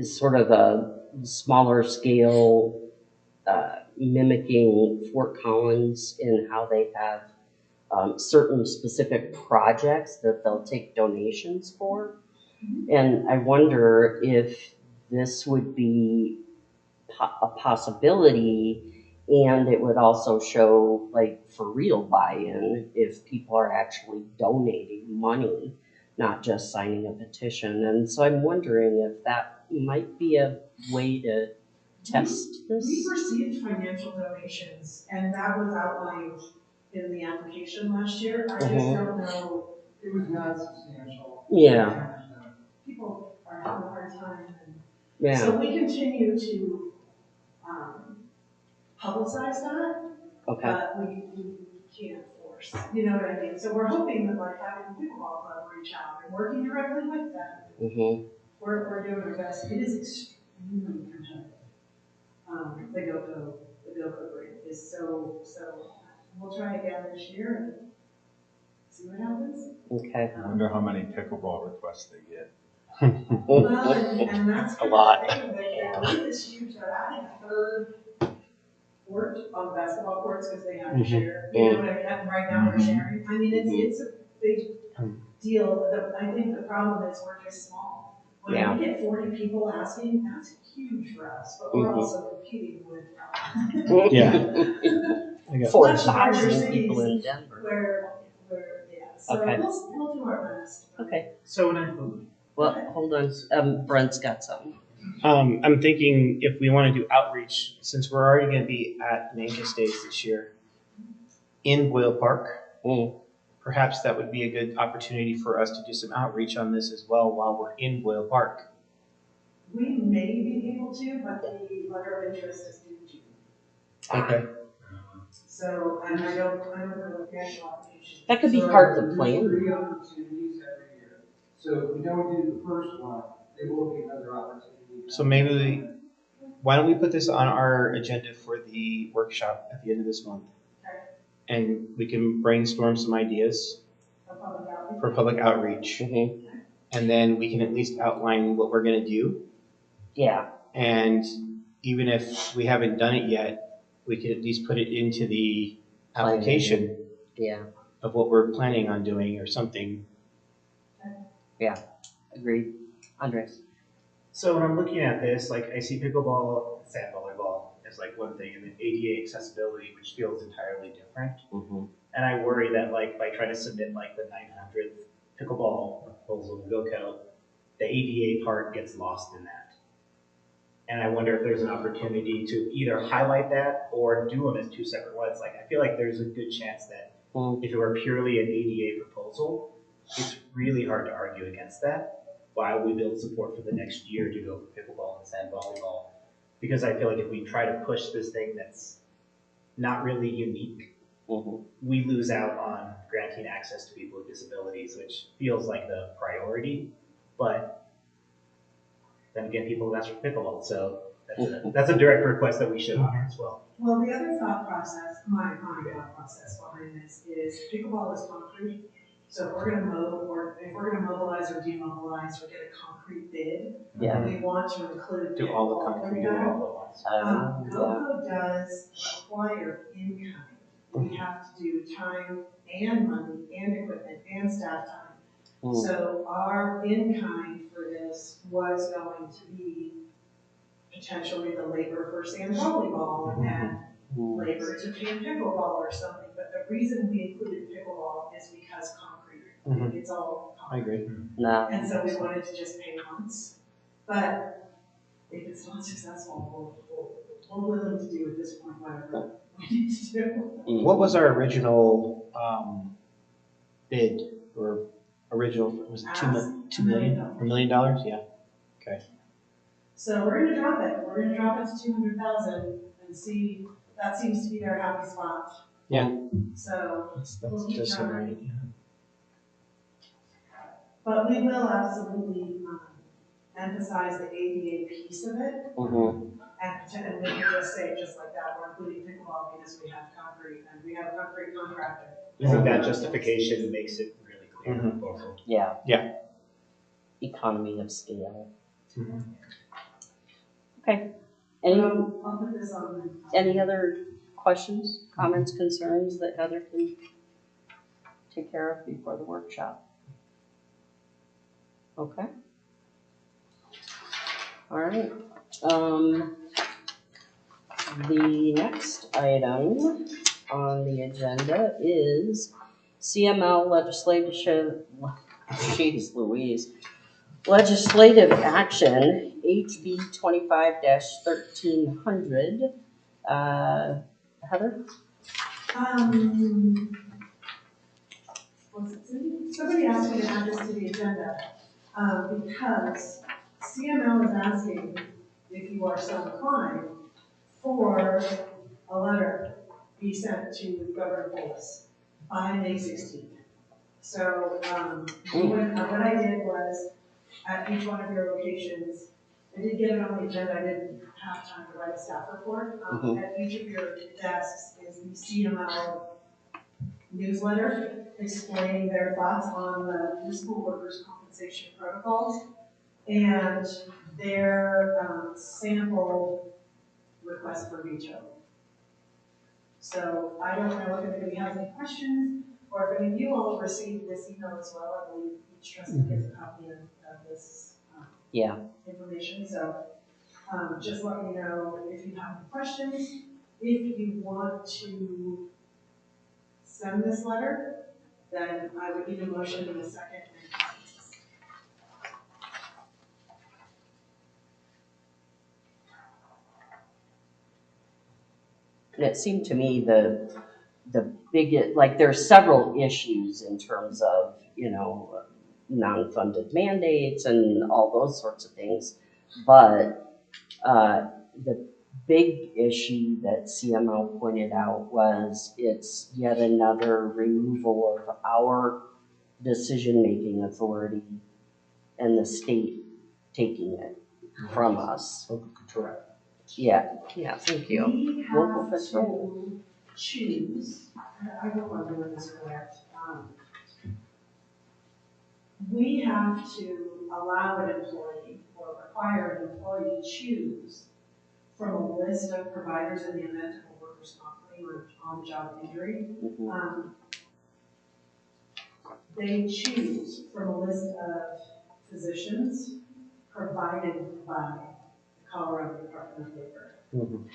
Speaker 1: sort of a smaller scale mimicking Fort Collins in how they have certain specific projects that they'll take donations for. And I wonder if this would be a possibility, and it would also show like for real buy-in if people are actually donating money, not just signing a petition. And so I'm wondering if that might be a way to test this.
Speaker 5: We received financial donations, and that was outlined in the application last year. I just don't know.
Speaker 7: It was not substantial.
Speaker 1: Yeah.
Speaker 5: People are having a hard time.
Speaker 1: Yeah.
Speaker 5: So we continue to publicize that, but we can't force. You know what I mean? So we're hoping that like having the pickleball club reach out and working directly with them, we're doing our best. It is extremely competitive. The GOCO grant is so we'll try again this year and see what happens.
Speaker 1: Okay.
Speaker 8: I wonder how many pickleball requests they get.
Speaker 5: Well, and that's
Speaker 1: a lot.
Speaker 5: The league is huge. They're adding a third court on the basketball courts because they have to share. You know what I mean? Right now they're sharing. I mean, it's a big deal. I think the problem is we're just small. When we get 40 people asking, that's huge for us. But we're also competing with
Speaker 1: 4,000 people in Denver.
Speaker 5: Where so we'll do our best.
Speaker 1: Okay.
Speaker 11: So
Speaker 1: Well, hold on, Brent's got something.
Speaker 11: I'm thinking if we want to do outreach, since we're already going to be at Mancus Days this year in Boyle Park, perhaps that would be a good opportunity for us to do some outreach on this as well while we're in Boyle Park.
Speaker 5: We may be able to, but the letter of interest is due June.
Speaker 11: Okay.
Speaker 5: So, and I don't know what the actual application.
Speaker 1: That could be part of the plan.
Speaker 7: Three opportunities every year. So if we don't do the first one, there will be another opportunity.
Speaker 11: So maybe why don't we put this on our agenda for the workshop at the end of this month?
Speaker 5: Okay.
Speaker 11: And we can brainstorm some ideas for public outreach. And then we can at least outline what we're going to do.
Speaker 1: Yeah.
Speaker 11: And even if we haven't done it yet, we could at least put it into the application of what we're planning on doing or something.
Speaker 1: Yeah, agreed. Andres?
Speaker 11: So when I'm looking at this, like I see pickleball, sand volleyball as like one thing, and then ADA accessibility, which feels entirely different. And I worry that like if I try to submit like the 900th pickleball proposal to GoCo, the ADA part gets lost in that. And I wonder if there's an opportunity to either highlight that or do them as two separate ones. Like I feel like there's a good chance that if it were purely an ADA proposal, it's really hard to argue against that while we build support for the next year to go for pickleball and sand volleyball. Because I feel like if we try to push this thing that's not really unique, we lose out on granting access to people with disabilities, which feels like the priority. But then again, people have asked for pickleball, so that's a direct request that we should honor as well.
Speaker 5: Well, the other thought process, my thought process behind this is pickleball is concrete. So if we're gonna mobilize or demobilize or get a concrete bid, we want to include
Speaker 11: do all the concrete all at once.
Speaker 5: GoCo does require in-kind. We have to do time and money and equipment and staff time. So our in-kind for this was going to be potentially the labor for sand volleyball and labor to paint pickleball or something. But the reason we included pickleball is because concrete. It's all concrete.
Speaker 11: I agree.
Speaker 5: And so we wanted to just pay once. But if it's not successful, we're willing to do at this point whatever we need to do.
Speaker 11: What was our original bid or original? Was it $2 million? $1 million? Yeah. Okay.
Speaker 5: So we're gonna drop it. We're gonna drop it to 200,000 and see. That seems to be their happy spot.
Speaker 11: Yeah.
Speaker 5: So
Speaker 11: That's
Speaker 5: we'll keep
Speaker 11: just
Speaker 5: trying.
Speaker 11: right.
Speaker 5: But we will absolutely emphasize the ADA piece of it. And we can just say just like that, we're including pickleball because we have concrete and we have a concrete contractor.
Speaker 11: I think that justification makes it really clear.
Speaker 1: Yeah.
Speaker 11: Yeah.
Speaker 1: Economy of scale.
Speaker 5: Mm-hmm.
Speaker 1: Okay.
Speaker 5: I'll put this on.
Speaker 1: Any other questions, comments, concerns that Heather can take care of before the workshop? Okay. All right. The next item on the agenda is CML legislative, jeez Louise, legislative action, HB 25-1300. Heather?
Speaker 5: Somebody asked me to add this to the agenda because CML is asking, if you are so inclined, for a letter be sent to Governor Polis by May 16th. So what I did was, at each one of your locations, I did get it on the agenda, I didn't have time to write a staff report. At each of your desks is the CML newsletter explaining their thoughts on the municipal workers' compensation protocols and their sample request for veto. So I don't know if anybody has any questions or if any of you all received this email as well. I believe each trustee gets a copy of this information. So just let me know if you have any questions. If you want to send this letter, then I would need a motion in a second.
Speaker 1: And it seemed to me the biggest, like there's several issues in terms of, non-funded mandates and all those sorts of things. But the big issue that CMO pointed out was it's yet another removal of our decision-making authority and the state taking it from us.
Speaker 11: Correct.
Speaker 1: Yeah, thank you.
Speaker 5: We
Speaker 1: Local
Speaker 5: have
Speaker 1: fiscal.
Speaker 5: to choose, I hope I'm doing this correct. We have to allow an employee or require an employee to choose from a list of providers in the event of a workers' comp claim or on-job injury. They choose from a list of physicians provided by the Colorado Department of Labor.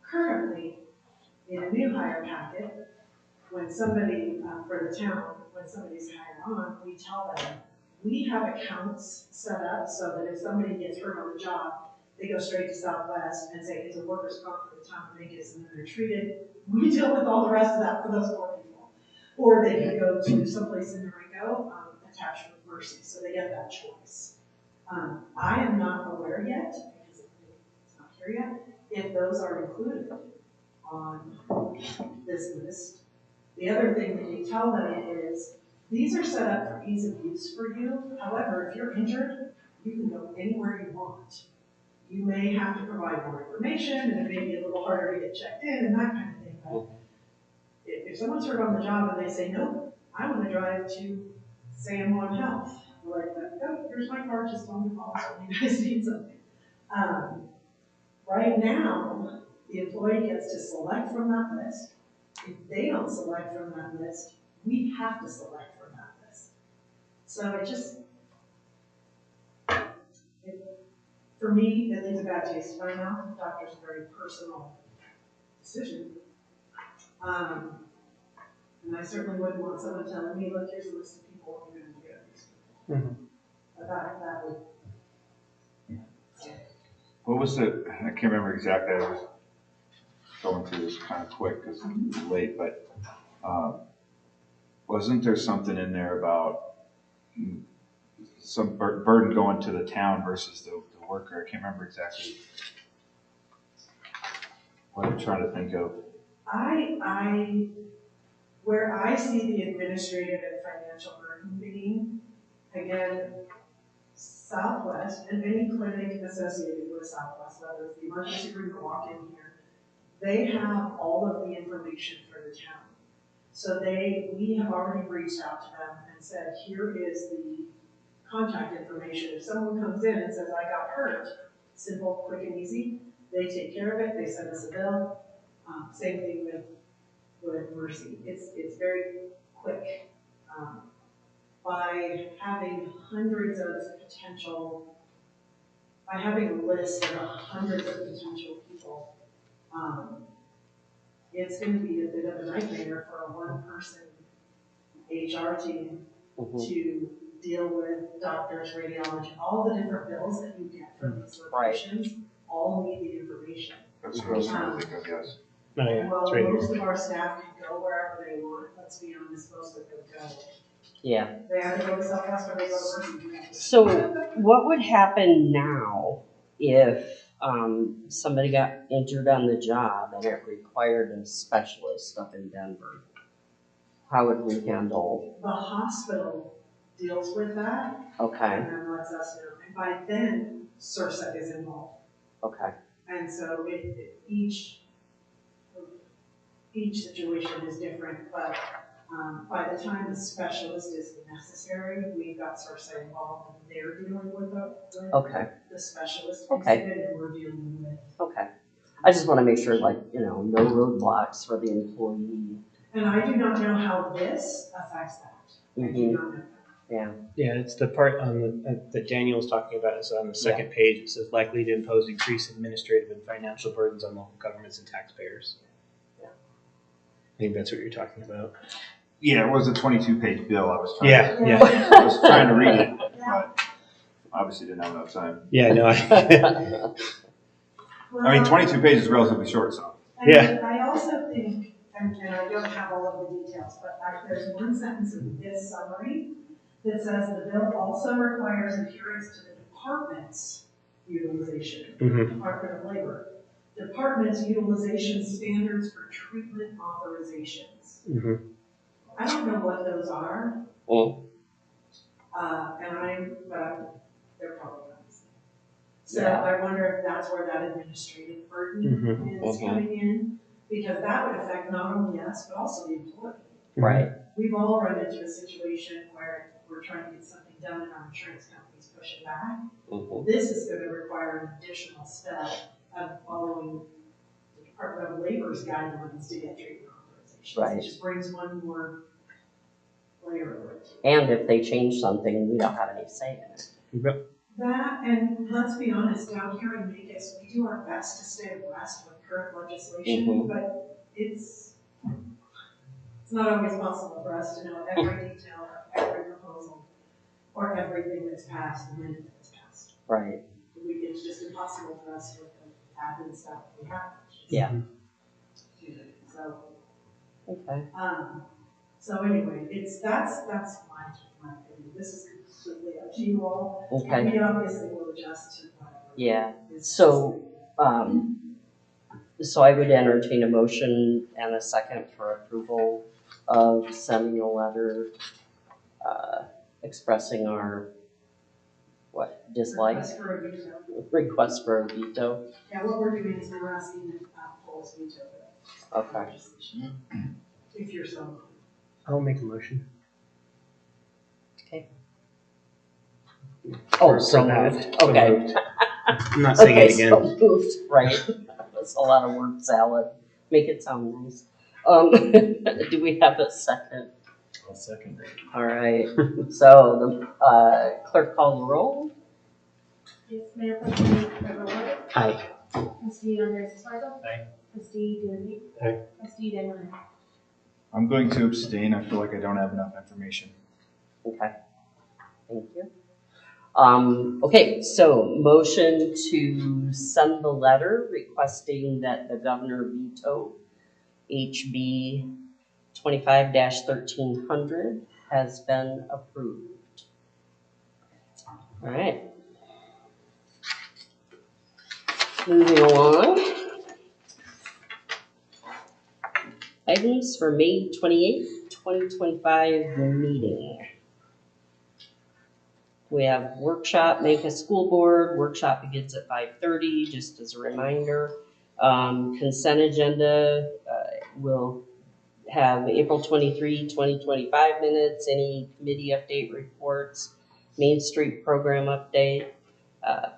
Speaker 5: Currently, in a new hire packet, when somebody, for the town, when somebody's hired on, we tell them, we have accounts set up so that if somebody gets hurt on the job, they go straight to Southwest and say it's a workers' comp for the town of Vegas, and then they're treated. We deal with all the rest of that for those poor people. Or they can go to someplace in Marengo, attached with Mercy, so they get that choice. I am not aware yet, because it's not here yet, if those are included on this list. The other thing that we tell them is, these are set up for ease of use for you. However, if you're injured, you can go anywhere you want. You may have to provide more information, and it may be a little harder to get checked in and that kind of thing. But if someone's hurt on the job and they say, no, I want to drive to San Juan Health, we're like, oh, here's my card, just tell me to call us when you guys need something. Right now, the employee gets to select from that list. If they don't select from that list, we have to select from that list. So for me, it leaves a bad taste in my mouth. The doctor's a very personal decision. And I certainly wouldn't want someone telling me, look, here's a list of people you're going to do. But that would.
Speaker 8: What was the, I can't remember exactly, I was going through this kind of quick because it was late, but wasn't there something in there about some burden going to the town versus the worker? I can't remember exactly what I'm trying to think of.
Speaker 5: Where I see the administrative and financial burden being, again, Southwest and any clinic associated with Southwest, whether it's the emergency room or walk in here, they have all of the information for the town. So we have already reached out to them and said, here is the contact information. If someone comes in and says, I got hurt, simple, quick and easy, they take care of it, they send us a bill. Same thing with Mercy. It's very quick. By having hundreds of potential, by having a list of hundreds of potential people, it's going to be a bit of a nightmare for a one-person HR team to deal with doctors, radiology, all the different bills that you get from these locations, all need the information.
Speaker 8: That's what I was trying to think of, yes.
Speaker 11: Oh, yeah.
Speaker 5: Well,
Speaker 11: Right
Speaker 5: most
Speaker 11: here.
Speaker 5: of our staff can go wherever they want. Let's be honest, most of them go.
Speaker 1: Yeah.
Speaker 5: They either go to Southwest or they go to Mercy.
Speaker 1: So what would happen now if somebody got injured on the job and it required a specialist up in Denver? How would we handle?
Speaker 5: The hospital deals with that.
Speaker 1: Okay.
Speaker 5: And then lets us know. And by then, CERSA is involved.
Speaker 1: Okay.
Speaker 5: And so each situation is different, but by the time the specialist is necessary, we've got CERSA involved and they're dealing with the specialist piece of it, and we're dealing with.
Speaker 1: Okay. I just want to make sure, like, no roadblocks for the employee.
Speaker 5: And I do not know how this affects that. I do not know.
Speaker 1: Yeah.
Speaker 11: Yeah, it's the part on that Daniel was talking about. Is on the second page. It says likely to impose increased administrative and financial burdens on local governments and taxpayers. Yeah. I think that's what you're talking about.
Speaker 8: Yeah, it was a 22-page bill. I was trying.
Speaker 11: I
Speaker 8: was trying to read it, but obviously didn't have enough time.
Speaker 11: Yeah, no.
Speaker 8: I mean, 22 pages is relatively short, so.
Speaker 11: Yeah.
Speaker 5: I also think, and I don't have all of the details, but there's one sentence in this summary that says the bill also requires adherence to the department's utilization, Department of Labor. Department's utilization standards for treatment authorizations. I don't know what those are.
Speaker 1: Well,
Speaker 5: But they're probably not the same. So
Speaker 1: Yeah.
Speaker 5: I wonder if that's where that administrative burden is coming in, because that would affect not only us, but also the employee.
Speaker 1: right.
Speaker 5: We've all run into a situation where we're trying to get something done and our insurance companies push it back. This is going to require an additional step of following the Department of Labor's guidelines to get treatment authorizations.
Speaker 1: Right.
Speaker 5: It just brings one more layer of it.
Speaker 1: And if they change something, we don't have any say in it.
Speaker 5: That, and let's be honest, down here in Vegas, we do our best to stay abreast with current legislation, but it's not always possible for us to know every detail of every proposal or everything that's passed the minute it's passed.
Speaker 1: Right.
Speaker 5: It's just impossible for us with the admin stuff we have.
Speaker 1: Yeah.
Speaker 5: So,
Speaker 1: Okay.
Speaker 5: So anyway, that's my opinion. This is completely up to you all.
Speaker 1: Okay.
Speaker 5: We obviously will adjust to whatever.
Speaker 1: Yeah. So, so I would entertain a motion and a second for approval of sending a letter, expressing our, dislike?
Speaker 5: Request for a veto.
Speaker 1: Request for a veto.
Speaker 5: Yeah, what we're doing is we're asking the polls veto the
Speaker 1: Okay.
Speaker 5: legislation. If you're so.
Speaker 11: I'll make a motion.
Speaker 1: Oh,
Speaker 11: For
Speaker 1: so
Speaker 11: that.
Speaker 1: moved.
Speaker 11: So
Speaker 1: Okay.
Speaker 11: moved. I'm not saying it again.
Speaker 1: So moved, right. That's a lot of word salad. Make it sound nice. Do we have a second?
Speaker 4: I'll second that.
Speaker 1: All right. So the clerk call the roll.
Speaker 9: Yes, Mayor Pro Tem Trevor Wood.
Speaker 1: Aye.
Speaker 9: Trustee Andres Esparza.
Speaker 11: Aye.
Speaker 9: Trustee Dooley.
Speaker 11: Aye.
Speaker 9: Trustee Daniel.
Speaker 8: I'm going to abstain. I feel like I don't have enough information.
Speaker 1: Okay. Thank you. Okay, so motion to send the letter requesting that the governor veto HB 25-1300 has been approved. All right. Moving along. Items for May 28th, 2025 meeting. We have workshop, make a school board, workshop begins at 5:30, just as a reminder. Consent agenda, will have April 23, 2025 minutes, any committee update reports, Main Street program update,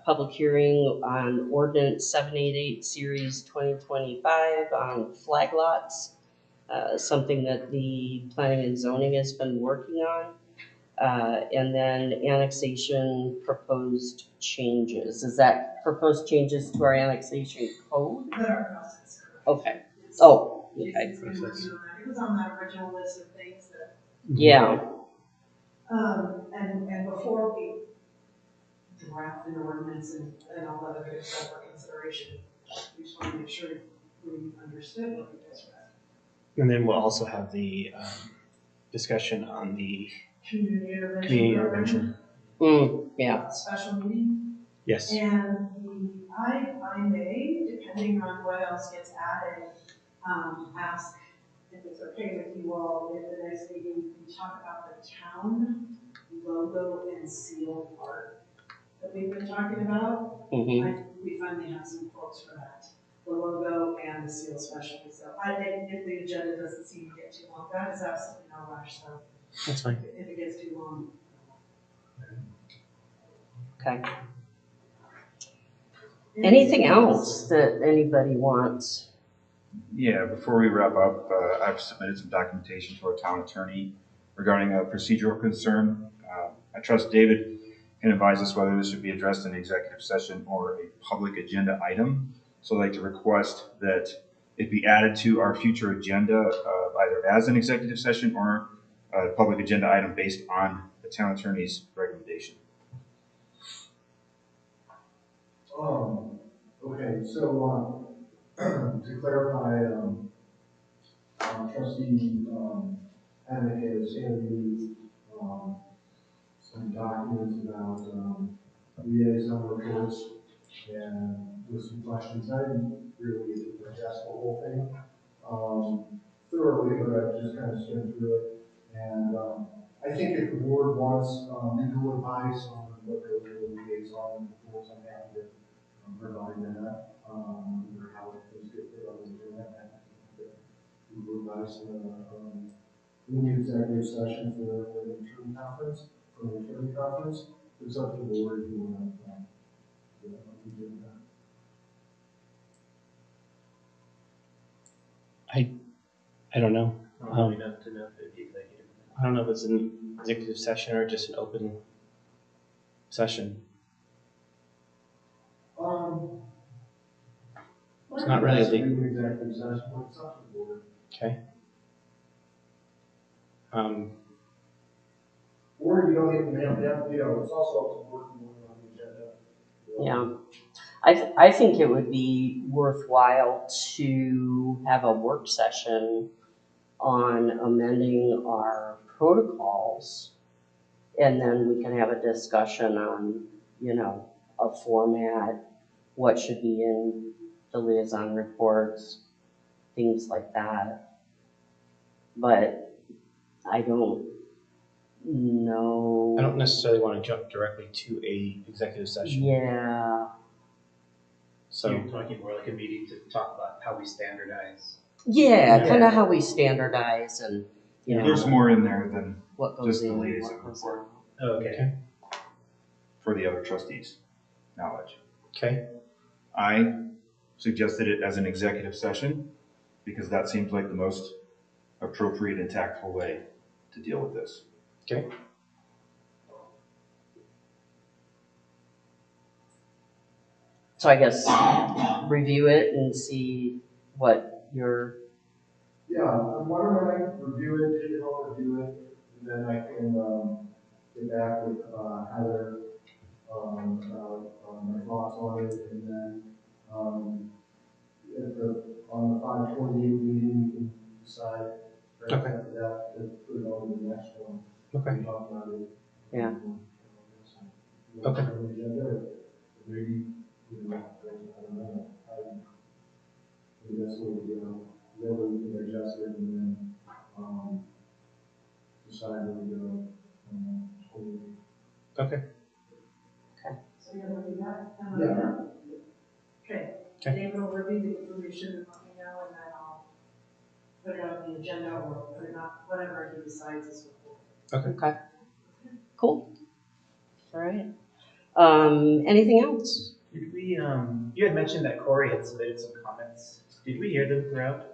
Speaker 1: public hearing on ordinance 788 series 2025 on flag lots, something that the planning and zoning has been working on. And then annexation proposed changes. Is that proposed changes to our annexation code?
Speaker 5: That our process.
Speaker 1: Okay. Oh, okay.
Speaker 5: Jason's been working on that. It was on that original list of things that,
Speaker 1: Yeah.
Speaker 5: and before we draft an ordinance and all that other good stuff for consideration, we just want to make sure we understood what we just read.
Speaker 11: And then we'll also have the discussion on the
Speaker 5: Community
Speaker 11: community
Speaker 5: intervention.
Speaker 11: intervention.
Speaker 1: Yeah.
Speaker 5: Special meeting.
Speaker 11: Yes.
Speaker 5: And I may, depending on what else gets added, ask if it's okay with you all, if the next meeting, we talk about the town logo and seal art that we've been talking about. We finally have some quotes for that, the logo and the seal especially. So I think if the agenda doesn't seem to get too long, that is absolutely no rush, so.
Speaker 11: That's fine.
Speaker 5: If it gets too long.
Speaker 1: Okay. Anything else that anybody wants?
Speaker 8: Yeah, before we wrap up, I've submitted some documentation to our town attorney regarding a procedural concern. I trust David can advise us whether this should be addressed in executive session or a public agenda item. So I'd like to request that it be added to our future agenda, either as an executive session or a public agenda item based on the town attorney's recommendation.
Speaker 13: Okay, so to clarify, trustee, advocate has handed me, some documents about, liaison reports and with some questions. I didn't really get to digest the whole thing, thoroughly, but I just kind of skimmed through it. And, I think if the board wants, legal advice on what goes with the liaison reports, I'm happy to provide that, or how things get put on the agenda. Legal advice in the executive session for the attorney conference, It's up to the board if you want to, do that.
Speaker 14: I don't know.
Speaker 11: I don't know enough to know if it'd be executive.
Speaker 14: I don't know if it's an executive session or just an open session. It's not really a legal.
Speaker 13: Executive session, but it's up to the board.
Speaker 14: Okay.
Speaker 13: Or you don't even have to, it's also up to the board to move on the agenda.
Speaker 1: Yeah. I think it would be worthwhile to have a work session on amending our protocols. And then we can have a discussion on, a format, what should be in the liaison reports, things like that. But I don't know.
Speaker 14: I don't necessarily want to jump directly to a executive session.
Speaker 1: Yeah.
Speaker 14: So
Speaker 11: you're talking more like a meeting to talk about how we standardize.
Speaker 1: Yeah, kind of how we standardize and,
Speaker 8: There's more in there than
Speaker 1: what goes
Speaker 8: just
Speaker 1: in
Speaker 8: the
Speaker 1: and
Speaker 8: liaison
Speaker 1: what goes
Speaker 8: report
Speaker 1: out.
Speaker 11: Oh, okay.
Speaker 8: for the other trustees' knowledge.
Speaker 14: Okay.
Speaker 8: I suggested it as an executive session because that seems like the most appropriate and tactful way to deal with this.
Speaker 14: Okay.
Speaker 1: So I guess review it and see what your,
Speaker 13: Yeah, why don't I review it, take it home, review it, and then I can, get back with, Heather, my thoughts on it, and then, on the 528 meeting, we can decide, perhaps after that, to put it on the next one.
Speaker 14: Okay.
Speaker 13: And talk about it.
Speaker 1: Yeah.
Speaker 14: Okay.
Speaker 13: On the agenda, maybe, I don't know, maybe that's what we, then we can adjust it and then, decide where we go.
Speaker 14: Okay.
Speaker 5: So you're looking at,
Speaker 13: Yeah.
Speaker 5: Okay.
Speaker 14: Okay.
Speaker 5: David will review the information and let me know, and then I'll put it on the agenda or put it on, whatever he decides is before.
Speaker 1: okay. Cool. All right. Anything else?
Speaker 11: Did we, you had mentioned that Corey had submitted some comments. Did we hear them throughout?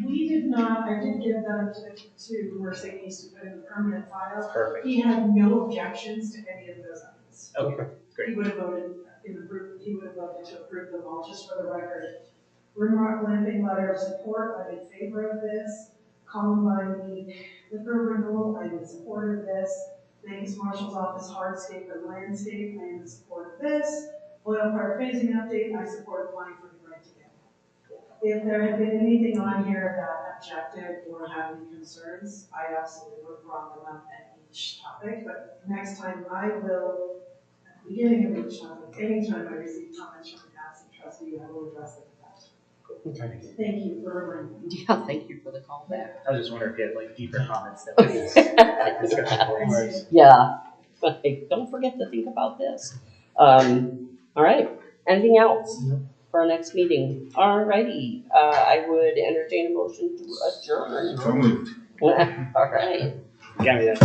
Speaker 5: We did not, I did give them to Mercedes to put in the permanent file.
Speaker 11: Perfect.
Speaker 5: He had no objections to any of those items.
Speaker 11: Okay, great.
Speaker 5: He would have voted to approve them all, just for the record. Rimrock Lamping letter of support, I'm in favor of this. Columbine liquor renewal, I'm in support of this. Vegas Marshal's Office hardscape and landscape, I am in support of this. Oil Park phasing update, I support applying for the grant again. If there had been anything on here that objected or had any concerns, I absolutely would have brought them up at each topic, but next time I will, at the beginning of each topic, anytime I receive comments from an absent trustee, I will address them at that.
Speaker 14: Okay.
Speaker 5: Thank you for reminding me.
Speaker 1: Yeah, thank you for the call back.
Speaker 11: I was just wondering if you had like deeper comments that we like discussion points.
Speaker 1: Yeah. Like, don't forget to think about this. All right. Anything else for our next meeting? All righty. I would entertain a motion to adjourn.
Speaker 8: So moved.
Speaker 1: All right.
Speaker 11: Got me that.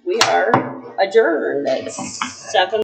Speaker 1: We are adjourned at 7.